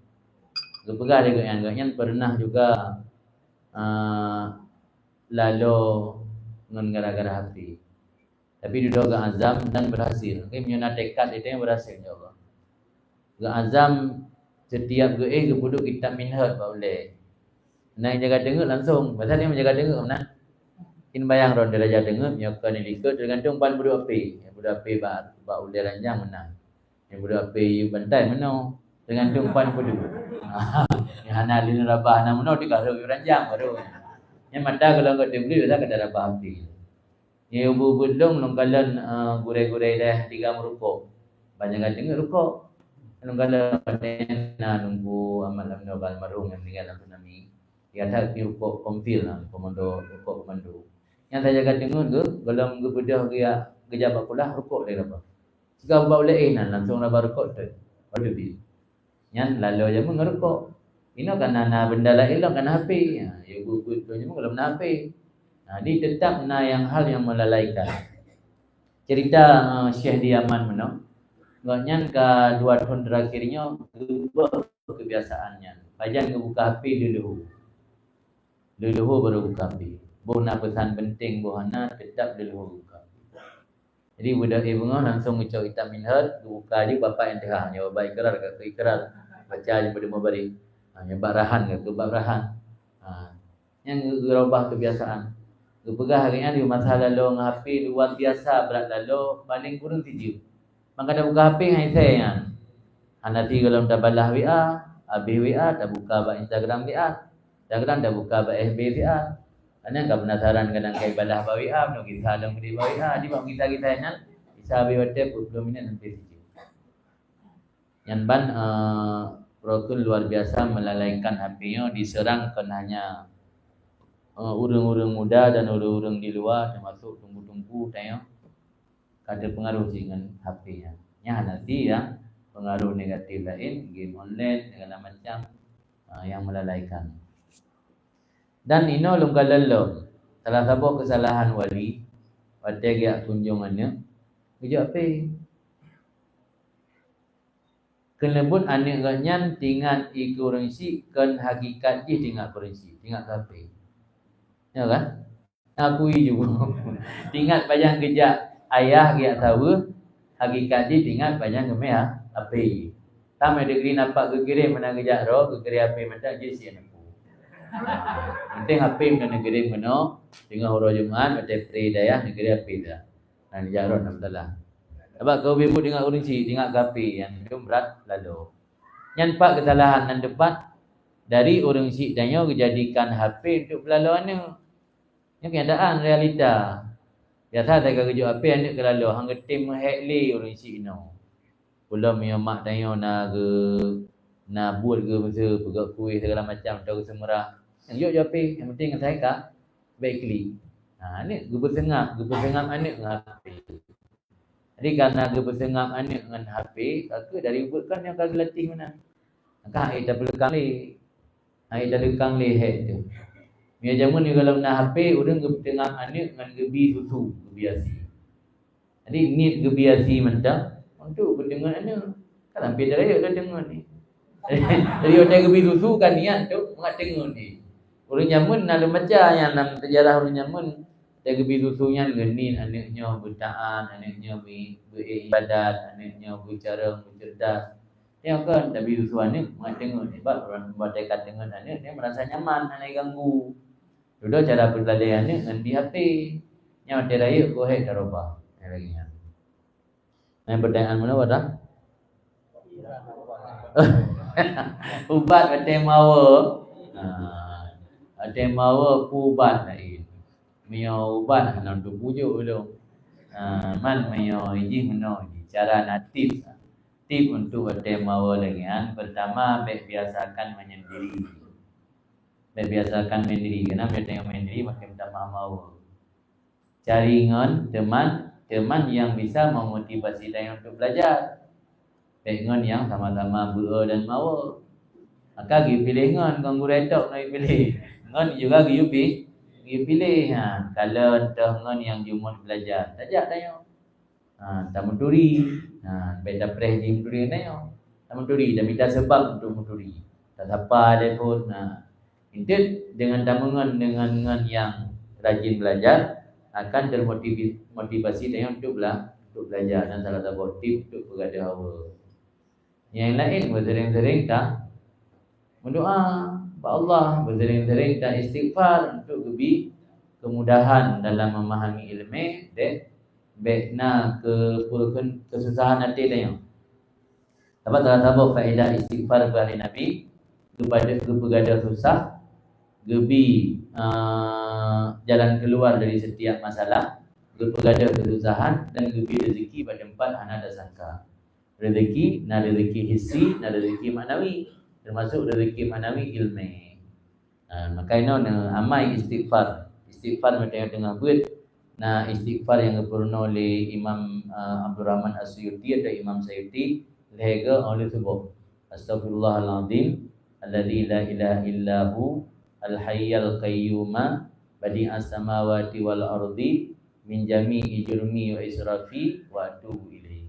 Gepegah dia yang pernah juga lalu dengan gara-gara HP. Tapi dia doa azam dan berhasil. Okay, punya tekad itu yang berhasil ya Allah. Azam setiap kepuduk kitab minhaj boleh. Naik jaga dengar langsung. Pasal dia menjaga dengar mana? Kin bayang ron derajat dengar nyokan ilika tergantung pan budak api. Yang budak api ba ulai ranjang menang. Yang budak api bantai menang. Tergantung pan budak. Yang hana lin rabah na menang dikasih ranjang baru. Yang mata kalau enggak dibeli biasa kada rabah api. Yang ibu belum longgalan gurai-gurai dah 3 merupuk. Banyak dengar rupuk. Longgalan na nunggu amalan nobal marung yang meninggal dalam tsunami. Dia tak rupuk kompil lah komando rupuk komando. Yang saya jaga dengar ke dalam kebedah dia gejabak pula rukuk dia apa. Jika buat boleh langsung nak rukuk tu. Pada bi. Nyan lalu je mengerukuk. Ini kan ana benda lain lah kan HP. Ya buku tu je kalau nak HP. Di tetap yang hal yang melalaikan. Cerita Syekh Diaman mana? Ngan ke 2 tahun terakhirnya berubah kebiasaannya. Pajan ke buka HP dulu. Dulu baru buka HP. Nak pesan penting bohana tetap dulu buka. Jadi budak bunga langsung ucap kita minhat buka je bapa yang terang. Ya baik ikrar ke ikrar. Baca je pada mabari. Nyebab rahan ke bab rahan. Yang gerubah kebiasaan. Pegah hari ni masa lalu dengan HP luar biasa berat lalu paling kurang 7. Maka dah buka HP dengan saya kan. Nanti kalau dah balas WA, habis WA dah buka bab Instagram WA. Instagram dah buka bab FB WA. Ana kan penasaran kadang kai balas bab WA, nak kita dalam di bab WA, di bab kita nya bisa habis WhatsApp 20 minit nanti sikit. Yang ban protokol luar biasa melalaikan HP-nya diserang kenanya urang-urang muda dan urang-urang di luar termasuk tumpu-tumpu tanya ada pengaruh dengan HP-nya. Nanti yang pengaruh negatif lain game online segala macam yang melalaikan. Dan ini lungkal lalu salah satu kesalahan wali pada dia kunjungannya kerja apa? Kelebut anak ganyan tinggal ikurensi kan hakikat dia tinggal kurensi tinggal kape. Ya kan? Aku juga. Tinggal panjang kejap ayah dia tahu hakikat dia tinggal panjang kemeh api. Tam ada kiri nampak ke kiri mana kejap roh ke kiri api mata je sian aku. Penting api mana kiri mana dengan huruf Jumaat ada pray dayah negeri api dah. Dan jarot nam talah. Sebab kau ibu dengan urinsi tinggal kapi yang itu berat lalu. Yang pak kesalahan dan depan dari urinsi danyo dijadikan HP untuk pelaluannya. Ini keadaan realita. Biasa saya kerja apa yang dia lalu hang tim hekli urinsi ino. Belum yang mak danyo na buat ke masa pegak kuih segala macam tahu semerah. Yang yo apa yang penting saya kak baikly. Ni bersengap anak dengan HP. Jadi karena bersengap anak dengan HP, maka dari buatkan yang kagak latih mana. Maka kita belakang ni. Kita belakang ni hek tu. Mia jamun ni kalau nak HP, orang bersengap anak dengan gebi susu, gebiasi. Jadi ni gebiasi mentah untuk berdengar anak. Kan hampir dah raya dah dengar ni. Jadi orang gebi susu kan niat tu mengat dengar ni. Orang jamun nak baca yang dalam sejarah orang jamun dia gebi susunya genin anaknya bertaat, anaknya beribadat, anaknya bercara bercerdas. Dia kan tapi susu anak mak tengok sebab orang buat dekat dengan anak dia merasa nyaman, anak ganggu. Sudah cara berladai anak dengan di HP. Yang ada raya kau hek darubah. Yang lagi nya. Main pertanyaan mana wadah? Ubat ada mawa. Ada mawa ubat lain. Mio ubat nak pujuk dulu. Man mio ini meno cara natif. Tip untuk ada mawa dengan pertama biasakan menyendiri. Biasakan menyendiri. Kenapa dia menyendiri makin tambah mawa. Cari ngon teman yang bisa memotivasi dia untuk belajar. Ngon yang sama-sama bera dan mawa. Maka gi pilih ngon kang guru etok nak pilih. Ngon juga gi pilih kalau entah ngon yang jumon belajar. Tajak tanya. Tak menturi. Beda preh di menturi tanya. Tak menturi dah minta sebab untuk menturi. Tak apa dia pun. Intit dengan tamungan dengan ngon yang rajin belajar akan termotivasi dia untuk belajar dan salah satu tip untuk berada hawa. Yang lain bersering-sering tak berdoa kepada Allah, bersering-sering tak istighfar untuk lebih kemudahan dalam memahami ilmu dek bekna kesusahan hati dia. Dapat salah satu faedah istighfar kepada Nabi kepada susah gebi jalan keluar dari setiap masalah, kepada kesusahan dan gebi rezeki pada empat anak dasangka. Rezeki, na rezeki hissi, na rezeki maknawi, termasuk rezeki maknawi ilmu. Maka ini amai istighfar macam dengan buat Nah, istighfar yang dipurna oleh Imam Abdul Rahman As-Suyuti atau Imam Sayuti lega oleh sebab Astaghfirullahaladzim alladzi la ilaha illahu al-hayyal qayyuma badi'as samawati wal ardi min jami'i jurmi wa israfi wa atubu ilaihi.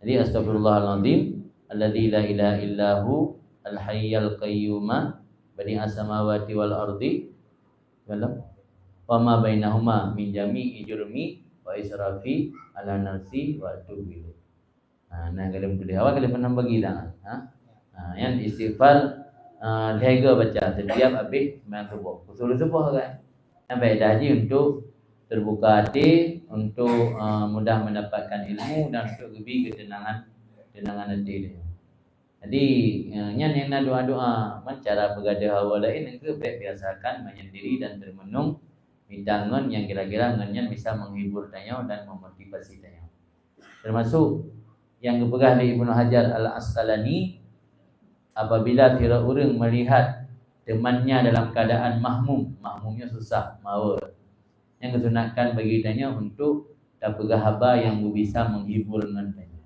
Jadi astaghfirullahaladzim alladzi la ilaha illahu al-hayyal qayyuma badi'as samawati wal ardi wa ma bainahuma min jami'i jurmi wa israfi ala nafsi wa atubu ilaihi. Nah kalau boleh awak kalau pernah bagi dah. Yang istighfar lega baca setiap habis sembahyang subuh. Usul subuh kan. Sampai dah haji untuk terbuka hati, untuk mudah mendapatkan ilmu dan untuk lebih ketenangan hati dia. Jadi yang nak doa-doa cara bergadah hawa lain ke biasakan menyendiri dan termenung hidangan yang kira-kira ngenyan bisa menghibur tanya dan memotivasi tanya. Termasuk yang dipegah oleh Ibnu Hajar Al-Asqalani, apabila kira orang melihat temannya dalam keadaan mahmumnya susah mawa, yang kesunatkan bagi tanya untuk dapegah haba yang bisa menghibur dengan tanya.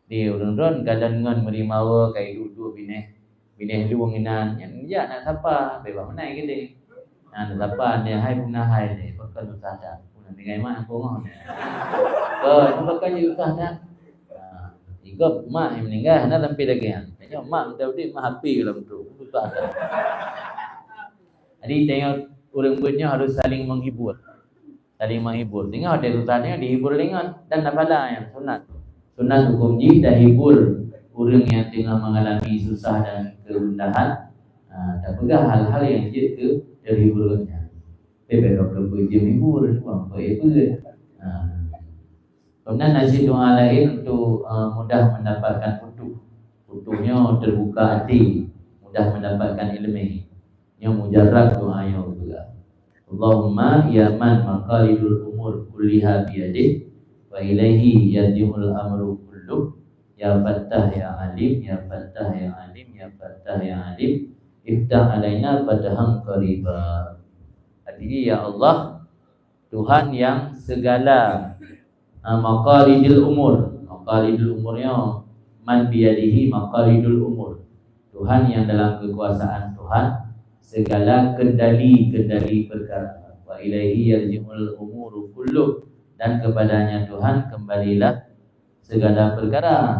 Dia orang-orang keadaan dengan merimawa kai duduk bineh luang inan yang ya nak siapa bebas menai gitu. Nak siapa dia hai punah hai ni pakai susah dah. Punah dengan mak aku ngah. Itu pakai susah dah. Jika mak yang meninggal nak sampai lagi kan. Tanya mak minta duit mak happy dalam tu. Susah dah. Jadi tengok orang buatnya harus saling menghibur. Tengok ada susahnya dihibur dengan dan nafala yang sunat. Sunat hukum ji dah hibur orang yang tengah mengalami susah dan kerendahan. Tak pegah hal-hal yang je ke terhiburnya. Bebek doktor je hibur semua apa kemudian nasihat doa lain untuk mudah mendapatkan futuhnya terbuka hati, mudah mendapatkan ilmu. Yang mujarrad doa yang juga. Allahumma ya man maqalidul umur kulliha biyadih wa ilaihi yarji'ul amru kulluh ya fattah ya alim ya fattah ya alim ya fattah ya alim iftah alaina fatahan qariba. Artinya ya Allah Tuhan yang segala maqalidul umurnya man biyadihi maqalidul umur. Tuhan yang dalam kekuasaan Tuhan segala kendali perkara. Wa ilaihi yarji'ul umuru kulluh, dan kepadanya Tuhan kembalilah segala perkara.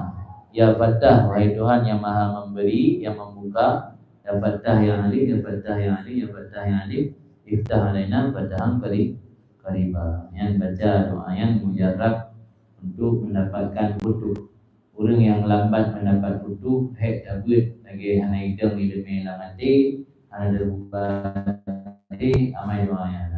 Ya Fattah, wahai Tuhan yang Maha Memberi, yang membuka. Ya Fattah ya Alim, ya Fattah ya Alim, ya Fattah ya Alim. Iftah alaina fatahan qaribah. Yang baca doa yang mujarrab untuk mendapatkan futuh. Orang yang lambat mendapat futuh, dapat lagi hana hidang hidup yang mati, hana terbuka hati, amai doa yang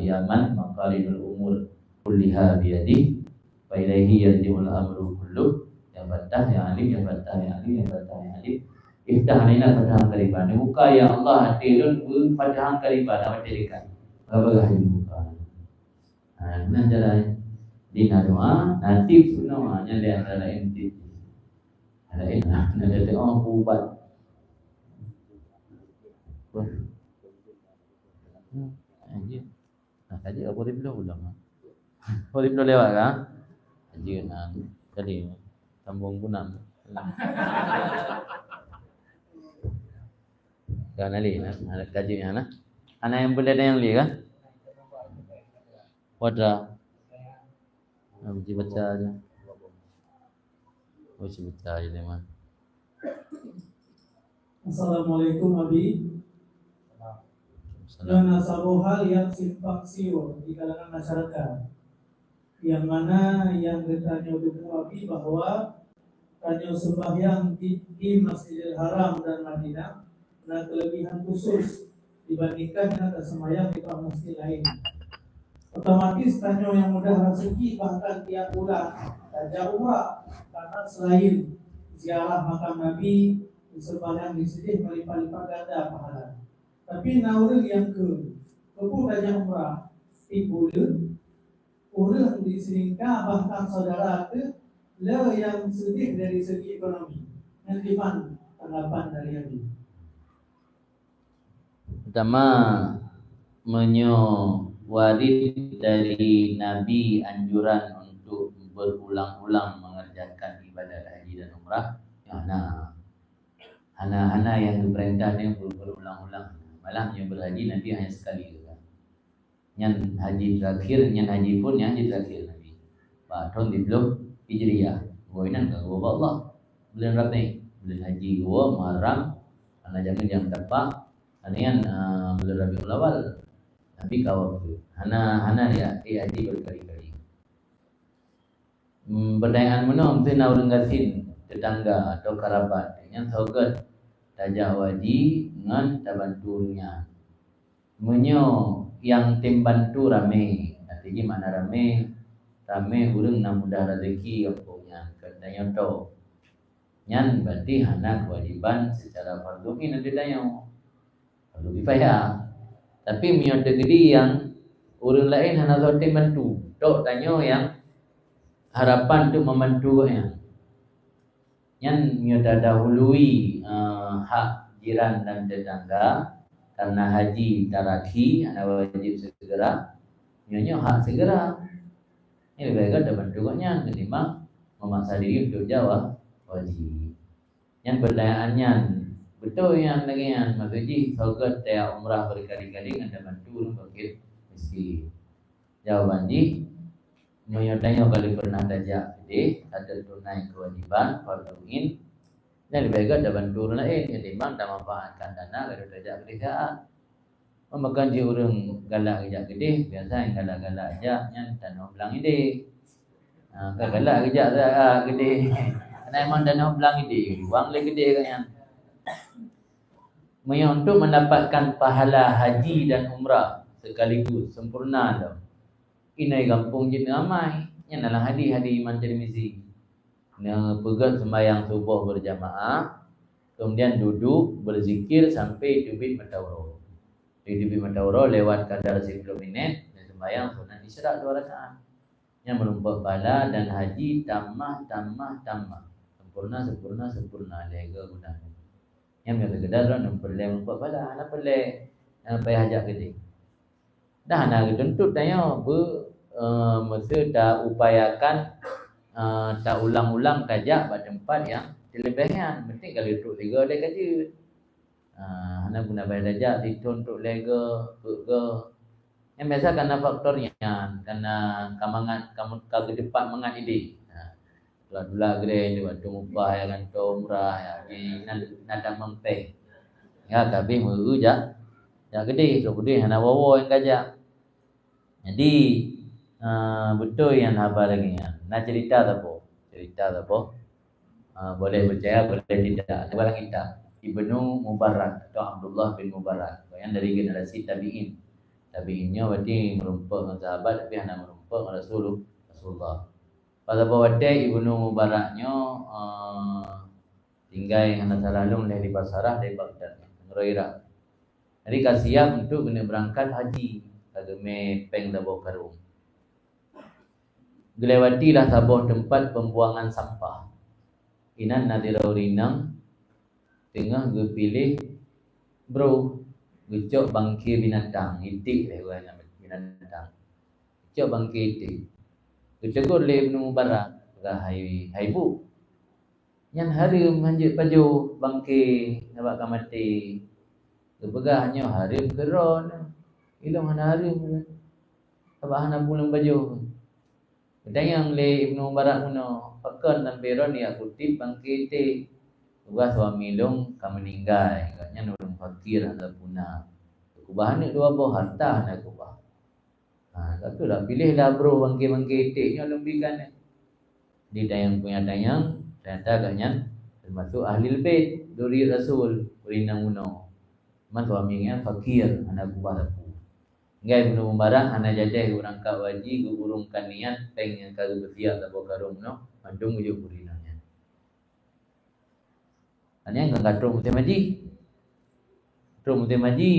ya man maqalidul umur kulliha biyadi wa ilaihi yarji'ul amru kulluh ya Fattah ya Alim ya Fattah ya Alim ya Fattah ya Alim iftah alaina fatahan qaribah. Buka ya Allah hati dun fatahan qaribah dapat dekat. Apa buka. Nah cara dina doa nanti sunahnya dia ada lain tip. Ada doa ubat. Anjir. Tadi apa dia belum ulang. Oh dia belum lewat kan? Anjir tadi sambung punam. Kan ali ada kajian nah. Anak yang boleh ada yang li kan? Wadah. Baca aja. Baca aja deh man. Assalamualaikum Abi. Dan satu hal yang simpang siur di kalangan masyarakat, yang mana yang bertanya untuk Abi bahwa tanya sembahyang di Masjidil Haram dan Madinah ada kelebihan khusus dibandingkan dengan sembahyang di masjid lain. Otomatis tanya yang mudah rezeki bahkan tiap bulan saja umrah, karena selain ziarah makam Nabi, sembahyang di sini berlipat-lipat ganda pahala. Tapi orang yang kebun banyak umrah ibulen orang di sini bahkan saudara ke le yang sedih dari segi ekonomi. Yang dimana tanggapan dari Abi? Pertama warid dari Nabi anjuran untuk berulang-ulang mengerjakan ibadah haji dan umrah. Hana yang diperintahnya berulang-ulang. Malah yang berhaji Nabi hanya sekali juga. Yang haji terakhir, yang haji pun yang haji terakhir Nabi. Tahun di belum Hijriah. Goinan ke gua Allah. Bulan berapa ni? Bulan haji gua Muharram. Karena jangan jam tapak. Anian bulan Rabiul Awal. Nabi kawal tu. Hana dia haji berkali-kali. Pertanyaan mana mesti nak orang gasin tetangga atau kerabat yang sogat tajak waji dengan tabantunya. Yang tim bantu rame. Artinya mana rame urang nak mudah rezeki kampungnya. Katanya to. Nyan berarti hana kewajiban secara fardu ain ada dayang. Fardu kifayah. Tapi ada gede yang orang lain hana tim bantu. Tok tanya yang harapan untuk membantu yang ada dahului hak jiran dan tetangga karena haji taraki anda wajib segera hak segera ini lebih ada bantuannya ketimbang memaksa diri untuk jawab wajib yang pertanyaannya betul yang lagi yang maksudnya sogat saya umrah berkali-kali anda bantu bagi miskin jawaban di menyertanya kali pernah tajak jadi ada tunai kewajiban farduin dan lebih baik ada bantu lain ketimbang tak manfaatkan dana kalau tajak kerjaan memakan je orang galak kerja gede biasa yang galak-galak aja yang tanah belang ide galak kerja gede karena memang tanah belang ide uang le gede kan yang untuk mendapatkan pahala haji dan umrah sekaligus sempurna dah. Inai kampung je ramai. Yang dalam hadis Imam Tirmizi. Pegang sembahyang subuh berjamaah, kemudian duduk berzikir sampai terbit matahari. Di terbit matahari lewat kadar 10 minit dan sembahyang sunat isyraq 2 rakaat. Yang merupakan pahala dan haji tambah. Sempurna lega gunanya. Yang berkedar dan perlu merupakan pahala, ana perlu payah hajat gede. Dah nak tuntut tanya mesti tak upayakan tak ulang-ulang tajak pada tempat yang terlebihan. Mesti kalau duduk lega dia kerja. Hana guna bayar tajak situ untuk lega ke. Yang biasa karena faktornya karena kamu ke depan mengat ide. Dula gede ni waktu mubah ya kan umrah ya ni nak mempeng. Ya kabeh meruja. Ya gede tu gede hana wawo yang kajak. Jadi betul yang habar lagi ya. Nak cerita tak apa? Boleh percaya, boleh tidak. Ada kita Ibnu Mubarak atau Abdullah bin Mubarak yang dari generasi tabi'in. Tabi'innya berarti merumpuk sahabat tapi hanya merumpuk Rasulullah. Pada waktu Ibnu Mubaraknya tinggal hanya salalung dari Basrah dari Baghdad, Iraq. Jadi kasihan untuk kena berangkat haji. Kagame peng dabo karung. Gelewatilah sebuah tempat pembuangan sampah. Inan nadirau rinang tengah gepilih bro gecok bangkir binatang itik lewat binatang. Gecok bangkir itik. Gecegur le Ibnu Mubarak hai bu. Yang harim hanjut baju bangkir nampak mati. Kepegahnya harim keron. Ilmu hana harim. Apa hana pulang baju. Yang le Ibnu Mubarak muno pakan dan beron ya kutip bangkite tugas suami long kami meninggal katanya nurung fakir ada punah kubahan ni dua buah harta nak kubah satu dah pilihlah bro bangkite nya lembikan di dayang punya dayang ternyata agaknya termasuk ahli bait duri Rasul berinang muno man suaminya fakir anak kubah lapu. Ngai Ibnu Mubarak hana jajah orang ka waji gurungkan niat pengen kagak bersiap tak karung no mandung ujuk burinanya. Anya enggak katro musim haji. Katro musim haji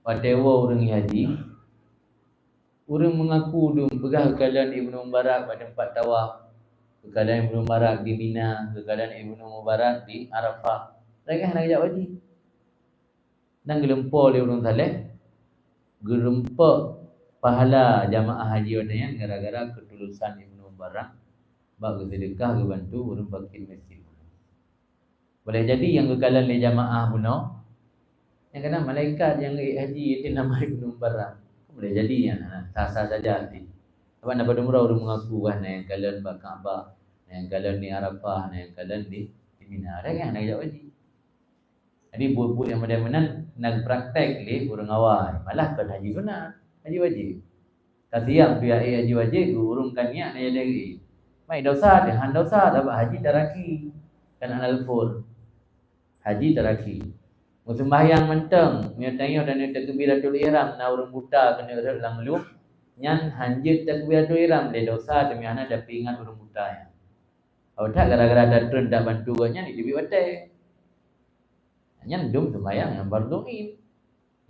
padewa orang haji. Orang mengaku dum pegah keadaan Ibnu Mubarak pada tempat tawaf. Keadaan Ibnu Mubarak di Mina, keadaan Ibnu Mubarak di Arafah. Mereka hendak ajak haji. Dan gelempol dia orang saleh. gerempak pahala jamaah haji wadanya gara-gara ketulusan Ibnu Mubarak bagi sedekah ke bantu urang bikin masjid. Boleh jadi yang kekalan di jamaah puno yang kena malaikat yang haji itu nama Ibnu Mubarak. Boleh jadi ya, sah-sah saja nanti. Sebab Nabi Umrah urang mengaku kan yang kalian bak Kaabah, yang kalian di Arafah, yang kalian di Mina. Ada kan nak jawab haji. Jadi buat yang mana-mana nak praktek le urang awal. Malah kan haji sunat, haji wajib. Kasihan pihak haji wajib urang kan niat nak jadi. Mai dosa dengan dosa dapat haji daraki. Kan al-fur. Haji daraki. Sembahyang menteng, nya tanya dan takbiratul ihram na urang buta kena lang lu. Nyan hanjit takbiratul ihram le dosa demi ana dah ingat urang buta ya. Awak tak gara-gara ada trend dak bantu nya ni lebih batai. Nyan dum sembahyang yang fardhuin.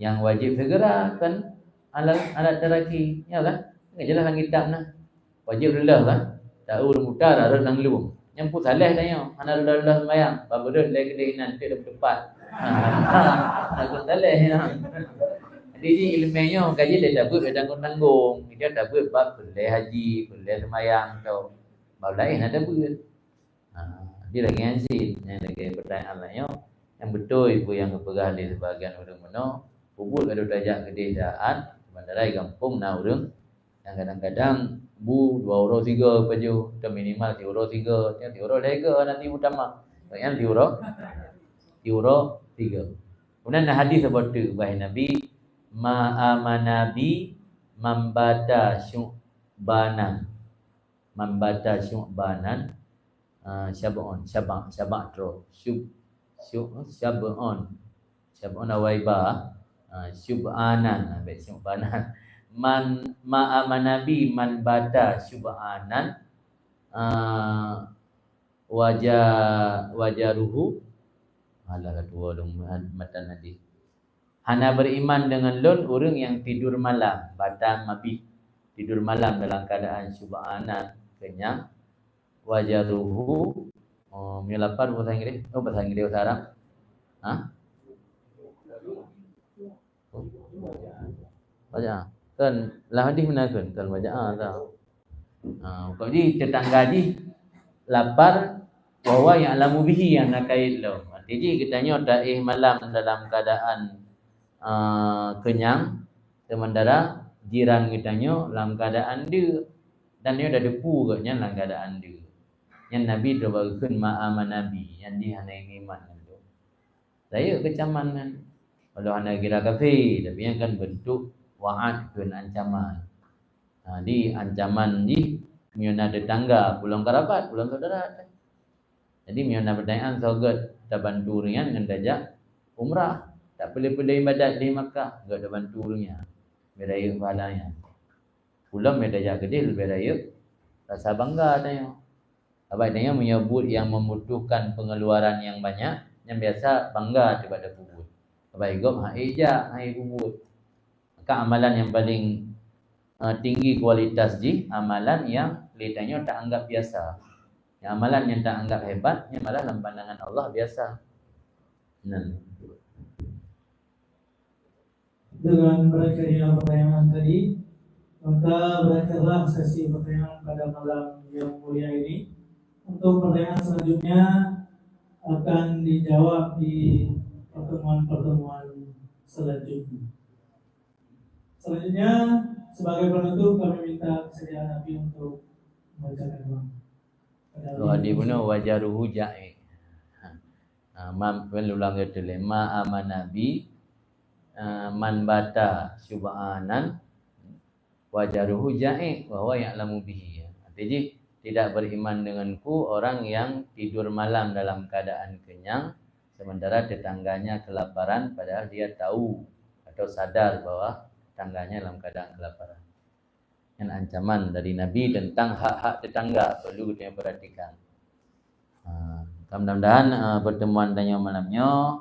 Yang wajib segera kan alat daraki, ya kan? Ngai jelas dalam kitab nah. Wajib lelah kan? Tak urang buta dah lang lu. Yang pun salah tanya, ana dah sembahyang, babere lagi keinginan tidak tepat. Aku salah ya. Jadi ilmunya kaji dia dapat tanggung-tanggung. Dia dapat bab boleh haji, boleh sembahyang tau. Bab lain ada buat. Dia lagi ngaji, yang lagi pertanyaan lainnya yang betul ibu yang kepegah di sebahagian orang mana puput ada dajak kedesaan bandara kampung na orang yang kadang-kadang bu 2 euro 3 baju atau minimal 3 euro 3 yang 3 euro lega nanti utama yang 3 euro 3. Kemudian hadis seperti bahai Nabi ma'amanabi mambata syu'banan syab'atro syab'on awaiba syub'anan syub'anan man ma'amanabi man bata syub'anan wajaruhu alah dua dong matan hadis. Hana beriman dengan lon orang yang tidur malam, bata mabit, tidur malam dalam keadaan syub'anan, kenyang, wajaruhu lapar bahasa Inggeris. Bahasa Inggeris bahasa Arab. Baca. Kan lah hadis mana kan? Kan baca tahu. Kau di tetangga di lapar bahwa yang alamu bihi yang nakait lo. Jadi kitanya daih malam dalam keadaan kenyang, sementara jiran kitanya dalam keadaan dia dan dia dah depu katnya dalam keadaan dia. Yang Nabi dah bagikan ma'aman Nabi yang dia hana iman itu. Saya kecaman kan. Kalau hana kira kafir, tapi yang kan bentuk wa'ad kan ancaman. Di ancaman di miona tetangga, pulang kerabat, pulang saudara. Jadi miona pertanyaan sogat tak bantu rian dengan dajak umrah. Tak boleh-boleh ibadat di Makkah, enggak ada bantunya. Beraya pahalanya. Pulang dajak kedil beraya rasa bangga tanya. Abang tanya menyebut yang membutuhkan pengeluaran yang banyak, yang biasa bangga daripada kubur. Abang igop haija hai kubur. Maka amalan yang paling tinggi kualitas di amalan yang kelihatannya tak anggap biasa. Yang amalan yang tak anggap hebat, yang malah dalam pandangan Allah biasa. Dengan berakhirnya pertanyaan tadi, maka berakhirlah sesi pertanyaan pada malam yang mulia ini. Untuk pertanyaan selanjutnya akan dijawab di pertemuan-pertemuan selanjutnya. Selanjutnya sebagai penutup kami minta kesediaan Nabi untuk membacakan doa. Doa di mana wajaruhu ja'i. Ulang kata lema aman Nabi man bata syub'anan wajaruhu ja'i wa huwa ya'lamu bihi. Jadi tidak beriman denganku orang yang tidur malam dalam keadaan kenyang sementara tetangganya kelaparan padahal dia tahu atau sadar bahwa tetangganya dalam keadaan kelaparan. Yang ancaman dari Nabi tentang hak-hak tetangga perlu kita perhatikan. Mudah-mudahan pertemuan tanya malamnya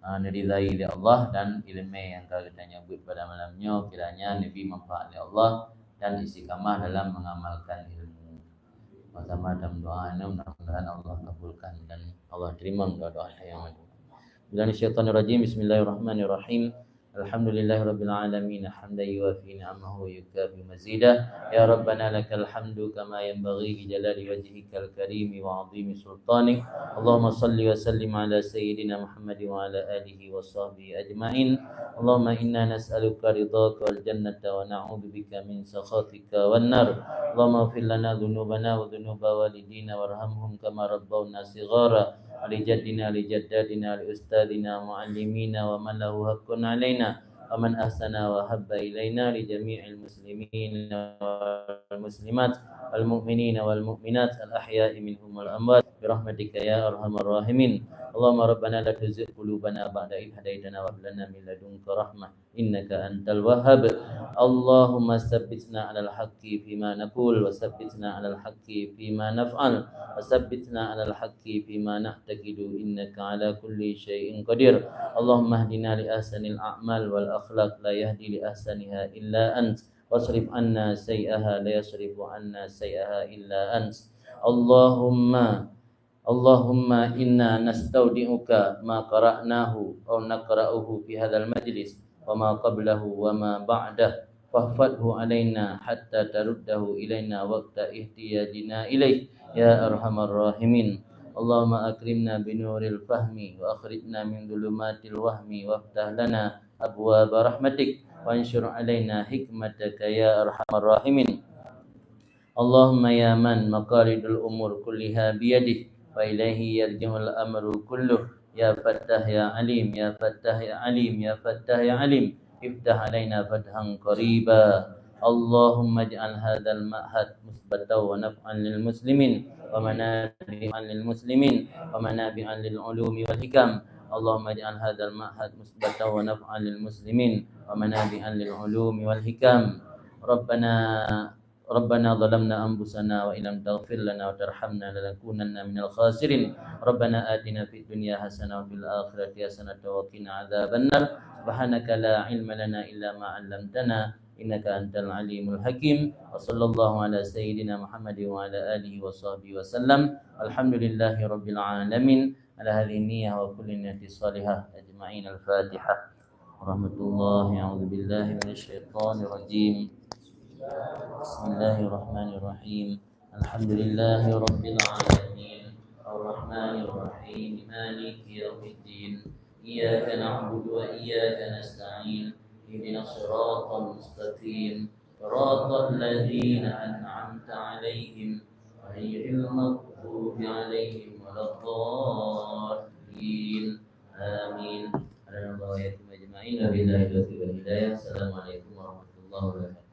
diridai oleh Allah dan ilmu yang kita nyebut pada malamnya kiranya Nabi manfaat oleh Allah dan istiqamah dalam mengamalkan ilmu. Sama dalam doa ini mudah-mudahan Allah kabulkan dan Allah terima doa-doa yang ada. Bismillahirrahmanirrahim. Alhamdulillahi Rabbil Alamin hamdan yuwafi ni'amahu yukafi mazidah. Ya Rabbana lakal hamdu kama yanbaghi li jalali wajhikal karimi wa 'azimi sultanik. Allahumma salli wa sallim ala sayyidina Muhammad wa ala alihi wa sahbihi ajma'in. Allahumma inna nas'aluka ridhaka wal jannata wa na'udzubika min sakhatika wan nar. Allahumma ighfir lana dhunubana wa dhunuba walidina warhamhum kama rabbawna shighara. Alijaddina, alijaddatina, aliustadina, muallimina, wa man lahu haqqun alaina, wa man ahsana wa habba ilaina, li jami'il muslimin wal muslimat, wal mu'minin wal mu'minat, al ahya'i minhum wal amwat, birahmatika ya arhamar rahimin. Allahumma rabbana la tuzigh qulubana ba'da idh hadaitana wa hab lana min ladunka rahmah innaka antal wahhab. Allahumma tsabbitna 'alal haqqi fima naqul wa tsabbitna 'alal haqqi fima naf'al wa tsabbitna 'alal haqqi fima nahtaqidu innaka 'ala kulli syai'in qadir. Allahumma hdina li ahsanil a'mal wal akhlaq la yahdi li ahsaniha illa ant wasrif anna sayyi'aha la yasrifu anna sayyi'aha illa ant. Allahumma inna nastaudi'uka ma qara'nahu aw naqra'uhu fi hadzal majlis wa ma qablahu wa ma ba'dah fahfadhu alaina hatta taruddahu ilaina waqta ihtiyajina ilaih ya arhamar rahimin. Allahumma akrimna binuril fahmi wa akhrijna min dhulumatil wahmi waftah lana abwaaba rahmatik wa anshur alaina hikmataka ya arhamar rahimin. Allahumma ya man maqalidul umur kulliha biyadih wa ilaihi yarji'ul amru kulluh ya fattah ya alim ya fattah ya alim ya fattah ya alim iftah alaina fathan qariba. Allahumma ij'al hadzal ma'had musbatan wa naf'an lil muslimin wa manabi'an lil muslimin wa manabi'an lil ulumi wal hikam. Allahumma ij'al hadzal ma'had musbatan wa naf'an lil muslimin wa manabi'an lil ulumi wal hikam. Rabbana zalamna anfusana wa illam taghfir lana wa tarhamna lanakunanna minal khasirin. Rabbana atina fid dunya hasanah wa fil akhirati hasanah wa qina adzabannar. Subhanaka la ilma lana illa ma 'allamtana innaka antal alimul hakim. Wa sallallahu ala sayyidina Muhammad wa ala alihi wa sahbihi wa sallam. Alhamdulillahi rabbil alamin. Ala hadhihi niyyah wa kulli niyyati salihah ajma'in. Al-Fatihah. Warahmatullahi a'udzu billahi minasyaitonir rajim. Bismillahirrahmanirrahim. Alhamdulillahi rabbil alamin. Ar-Rahmanir Rahim. Maliki yaumiddin. Iyyaka na'budu wa iyyaka nasta'in. Ihdinas siratal mustaqim. Siratal ladzina an'amta 'alaihim ghairil maghdubi 'alaihim waladdallin. Amin. Assalamualaikum warahmatullahi wabarakatuh.